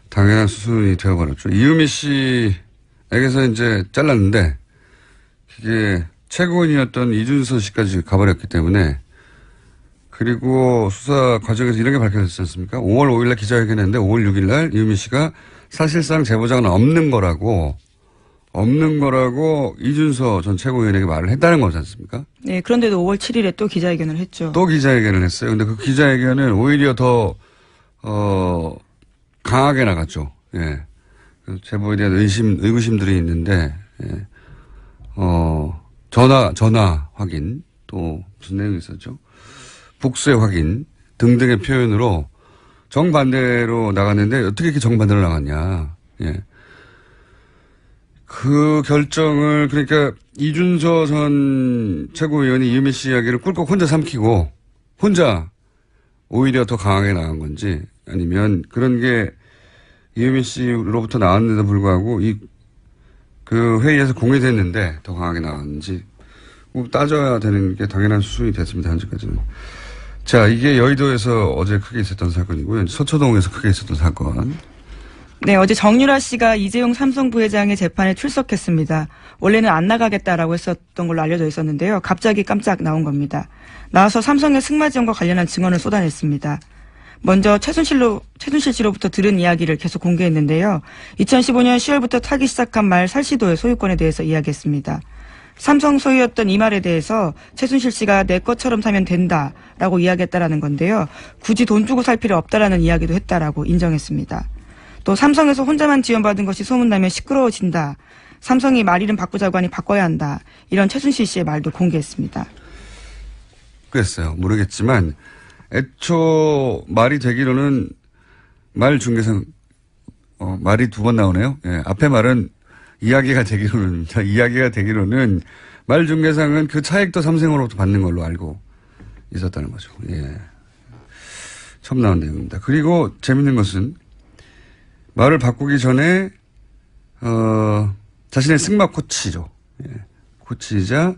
당연한 수순이 되어버렸죠. 이유미 씨에게서 이제 잘랐는데, 이게 최고인이었던 이준서 씨까지 가버렸기 때문에, 그리고 수사 과정에서 이런 게 밝혀졌지 않습니까? 5월 5일날 기자회견했는데 5월 6일날 이유미 씨가 사실상 제보자는 없는 거라고 이준서 전 최고위원에게 말을 했다는 거지 않습니까? 네, 그런데도 5월 7일에 또 기자회견을 했죠. 또 기자회견을 했어요. 근데 그 기자회견은 오히려 더, 강하게 나갔죠. 예. 그 제보에 대한 의구심들이 있는데, 예. 전화 확인, 또 무슨 내용이 있었죠? 복수의 확인 등등의 표현으로 정반대로 나갔는데 어떻게 이렇게 정반대로 나갔냐. 예. 그 결정을 그러니까 이준서 전 최고위원이 이유미 씨 이야기를 꿀꺽 혼자 삼키고 혼자 오히려 더 강하게 나간 건지 아니면 그런 게 이유미 씨로부터 나왔는데도 불구하고 그 회의에서 공개됐는데 더 강하게 나갔는지 따져야 되는 게 당연한 수순이 됐습니다. 현재까지는. 자, 이게 여의도에서 어제 크게 있었던 사건이고요. 서초동에서 크게 있었던 사건. 네, 어제 정유라 씨가 이재용 삼성 부회장의 재판에 출석했습니다. 원래는 안 나가겠다라고 했었던 걸로 알려져 있었는데요. 갑자기 깜짝 나온 겁니다. 나와서 삼성의 승마 지원과 관련한 증언을 쏟아냈습니다. 먼저 최순실 씨로부터 들은 이야기를 계속 공개했는데요. 2015년 10월부터 타기 시작한 말 살시도의 소유권에 대해서 이야기했습니다. 삼성 소유였던 이 말에 대해서 최순실 씨가 내 것처럼 사면 된다라고 이야기했다라는 건데요. 굳이 돈 주고 살 필요 없다라는 이야기도 했다라고 인정했습니다. 또 삼성에서 혼자만 지원받은 것이 소문나면 시끄러워진다. 삼성이 말 이름 바꾸자고 하니 바꿔야 한다. 이런 최순실 씨의 말도 공개했습니다. 그랬어요. 모르겠지만 애초 말이 되기로는 말 중에서 말이 두 번 나오네요. 예, 앞에 말은 이야기가 되기로는 말 중개상은 그 차액도 삼성으로부터 받는 걸로 알고 있었다는 거죠. 예. 처음 나온 내용입니다. 그리고 재밌는 것은 말을 바꾸기 전에 자신의 승마 코치죠. 예. 코치이자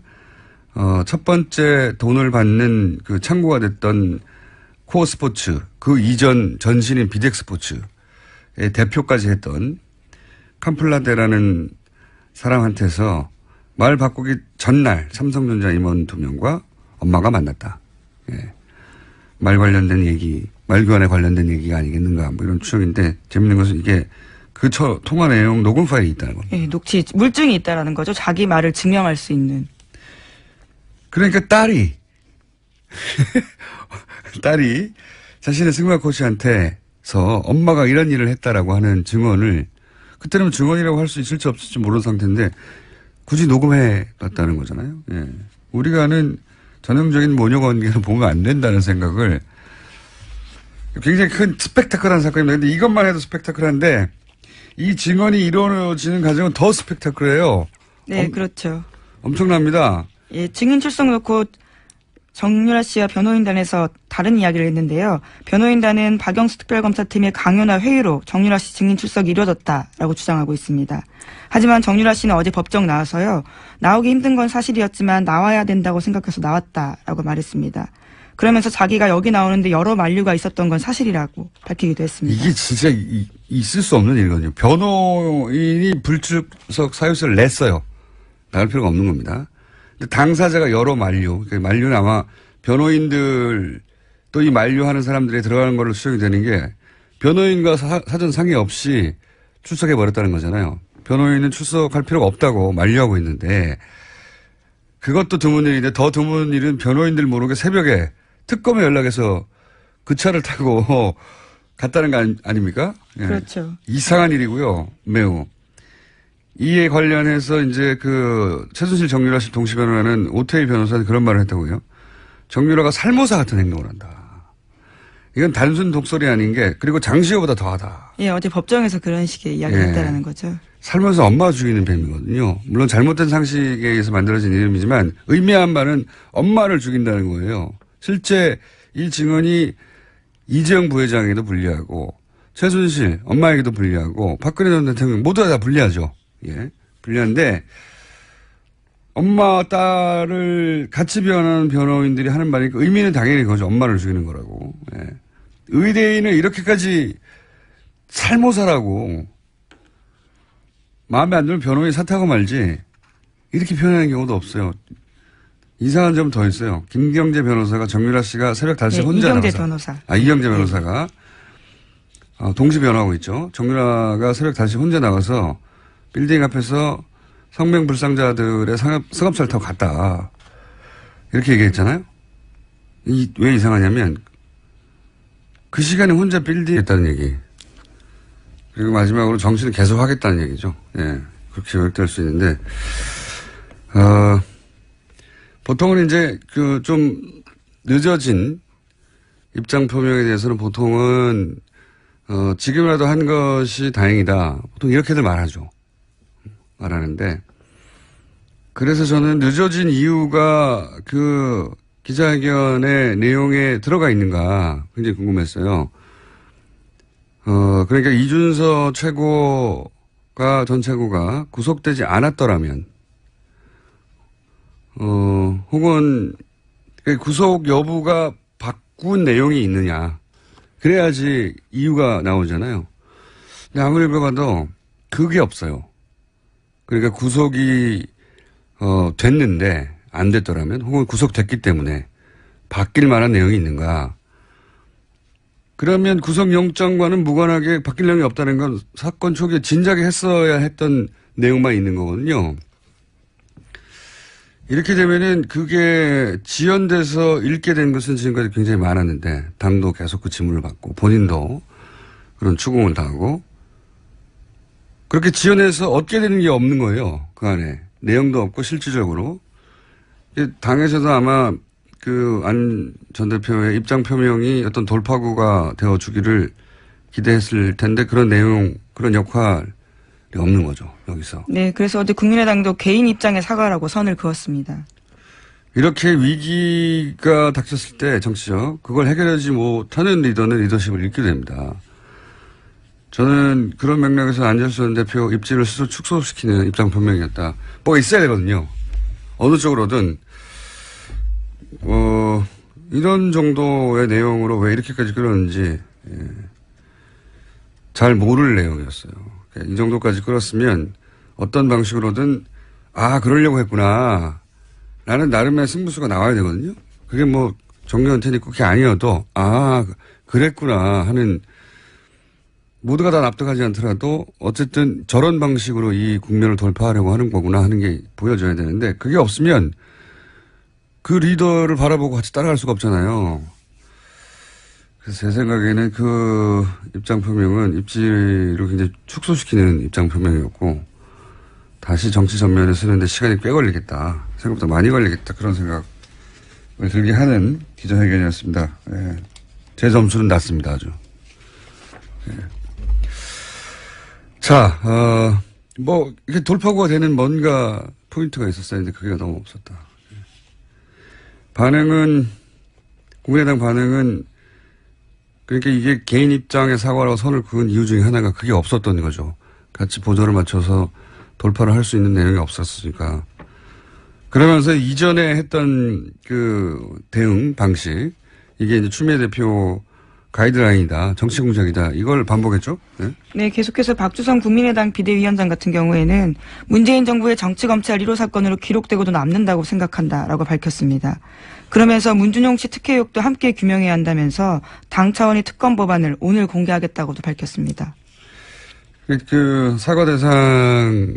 첫 번째 돈을 받는 그 창구가 됐던 코어 스포츠 그 이전 전신인 비덱 스포츠의 대표까지 했던 캄플라데라는 사람한테서 말 바꾸기 전날 삼성전자 임원 2명과 엄마가 만났다. 예. 말 관련된 얘기, 말 교환에 관련된 얘기가 아니겠는가 뭐 이런 추정인데 재밌는 것은 이게 그 통화 내용 녹음 파일이 있다는 겁니다. 예, 녹취 물증이 있다라는 거죠. 자기 말을 증명할 수 있는. 그러니까 딸이 자신의 승마 코치한테서 엄마가 이런 일을 했다라고 하는 증언을 그때는 증언이라고 할 수 있을지 없을지 모르는 상태인데 굳이 녹음해 놨다는 거잖아요. 예. 우리가 아는 전형적인 모녀 관계를 보면 안 된다는 생각을 굉장히 큰 스펙타클한 사건입니다. 근데 이것만 해도 스펙타클한데 이 증언이 이루어지는 과정은 더 스펙타클해요. 네, 그렇죠. 엄청납니다. 예, 증인 출석 놓고 정유라 씨와 변호인단에서 다른 이야기를 했는데요. 변호인단은 박영수 특별검사팀의 강요나 회의로 정유라 씨 증인 출석이 이루어졌다라고 주장하고 있습니다. 하지만 정유라 씨는 어제 법정 나와서요. 나오기 힘든 건 사실이었지만 나와야 된다고 생각해서 나왔다라고 말했습니다. 그러면서 자기가 여기 나오는데 여러 만류가 있었던 건 사실이라고 밝히기도 했습니다. 이게 진짜 있을 수 없는 일이거든요. 변호인이 불출석 사유서를 냈어요. 나갈 필요가 없는 겁니다. 근데 당사자가 여러 만류, 그러니까 만류는 아마 변호인들 또 이 만류하는 사람들이 들어가는 걸로 수정이 되는 게 변호인과 사전 상의 없이 출석해 버렸다는 거잖아요. 변호인은 출석할 필요가 없다고 만류하고 있는데 그것도 드문 일인데 더 드문 일은 변호인들 모르게 새벽에 특검에 연락해서 그 차를 타고 갔다는 거 아닙니까? 예. 그렇죠. 이상한 일이고요. 매우. 이에 관련해서 이제 그 최순실 정유라 씨 동시 변호하는 오태희 변호사는 그런 말을 했다고요. 정유라가 살모사 같은 행동을 한다. 이건 단순 독설이 아닌 게 그리고 장시호보다 더하다. 예, 어제 법정에서 그런 식의 이야기를 예. 했다라는 거죠. 살면서 엄마 죽이는 뱀이거든요. 물론 잘못된 상식에 의해서 만들어진 이름이지만 의미한 바는 엄마를 죽인다는 거예요. 실제 이 증언이 이재용 부회장에게도 불리하고 최순실 엄마에게도 불리하고 박근혜 전 대통령 모두 다 불리하죠. 예, 불리한데 엄마, 딸을 같이 변하는 변호인들이 하는 말이니까 의미는 당연히 그거죠. 엄마를 죽이는 거라고. 예. 의대인을 이렇게까지 살모사라고 마음에 안 들면 변호인 사퇴하고 말지 이렇게 표현하는 경우도 없어요. 이상한 점 더 있어요. 김경재 변호사가 정유라 씨가 새벽 5시 혼자 이경재 나가서. 변호사. 이경재 변호사가 동시 변호하고 있죠. 정유라가 새벽 5시 혼자 나가서 빌딩 앞에서 성명불상자들의 승합차를 타고 갔다. 이렇게 얘기했잖아요. 왜 이상하냐면 그 시간에 혼자 빌딩에 있다는 얘기. 그리고 마지막으로 정치는 계속 하겠다는 얘기죠. 예. 그렇게 요약될 수 있는데, 보통은 이제 좀 늦어진 입장 표명에 대해서는 보통은, 지금이라도 한 것이 다행이다. 보통 이렇게들 말하는데, 그래서 저는 늦어진 이유가 그 기자회견의 내용에 들어가 있는가 굉장히 궁금했어요. 그러니까 이준서 전 최고가 구속되지 않았더라면, 혹은 구속 여부가 바꾼 내용이 있느냐. 그래야지 이유가 나오잖아요. 근데 아무리 봐도 그게 없어요. 그러니까 구속이, 됐는데 안 됐더라면, 혹은 구속됐기 때문에 바뀔 만한 내용이 있는가. 그러면 구속영장과는 무관하게 바뀔 내용이 없다는 건 사건 초기에 진작에 했어야 했던 내용만 있는 거거든요. 이렇게 되면은 그게 지연돼서 읽게 된 것은 지금까지 굉장히 많았는데, 당도 계속 그 지문을 받고, 본인도 그런 추궁을 당하고, 그렇게 지연해서 얻게 되는 게 없는 거예요. 그 안에. 내용도 없고, 실질적으로. 당에서도 아마 안 전 대표의 입장 표명이 어떤 돌파구가 되어 주기를 기대했을 텐데 그런 내용, 그런 역할이 없는 거죠, 여기서. 네, 그래서 어제 국민의당도 개인 입장의 사과라고 선을 그었습니다. 이렇게 위기가 닥쳤을 때 정치적, 그걸 해결하지 못하는 리더는 리더십을 잃게 됩니다. 저는 그런 맥락에서 안철수 전 대표 입지를 스스로 축소시키는 입장 표명이었다. 뭐가 있어야 되거든요. 어느 쪽으로든. 이런 정도의 내용으로 왜 이렇게까지 끌었는지, 잘 모를 내용이었어요. 이 정도까지 끌었으면 어떤 방식으로든, 그러려고 했구나. 라는 나름의 승부수가 나와야 되거든요. 그게 정리한테니 그게 아니어도, 그랬구나 하는, 모두가 다 납득하지 않더라도 어쨌든 저런 방식으로 이 국면을 돌파하려고 하는 거구나 하는 게 보여져야 되는데 그게 없으면 그 리더를 바라보고 같이 따라갈 수가 없잖아요. 그래서 제 생각에는 그 입장 표명은 입지를 굉장히 축소시키는 입장 표명이었고 다시 정치 전면에 서는데 시간이 꽤 걸리겠다. 생각보다 많이 걸리겠다. 그런 생각을 들게 하는 기자회견이었습니다. 예. 제 점수는 낮습니다. 아주. 예. 자, 이렇게 돌파구가 되는 뭔가 포인트가 있었어야 했는데 그게 너무 없었다. 국민의당 반응은, 그러니까 이게 개인 입장의 사과라고 선을 그은 이유 중에 하나가 그게 없었던 거죠. 같이 보조를 맞춰서 돌파를 할 수 있는 내용이 없었으니까. 그러면서 이전에 했던 그 대응 방식, 이게 이제 추미애 대표 가이드라인이다. 정치 공작이다. 이걸 반복했죠? 네? 네, 계속해서 박주선 국민의당 비대위원장 같은 경우에는 문재인 정부의 정치검찰 1호 사건으로 기록되고도 남는다고 생각한다라고 밝혔습니다. 그러면서 문준용 씨 특혜 의혹도 함께 규명해야 한다면서 당 차원의 특검 법안을 오늘 공개하겠다고도 밝혔습니다. 그 사과 대상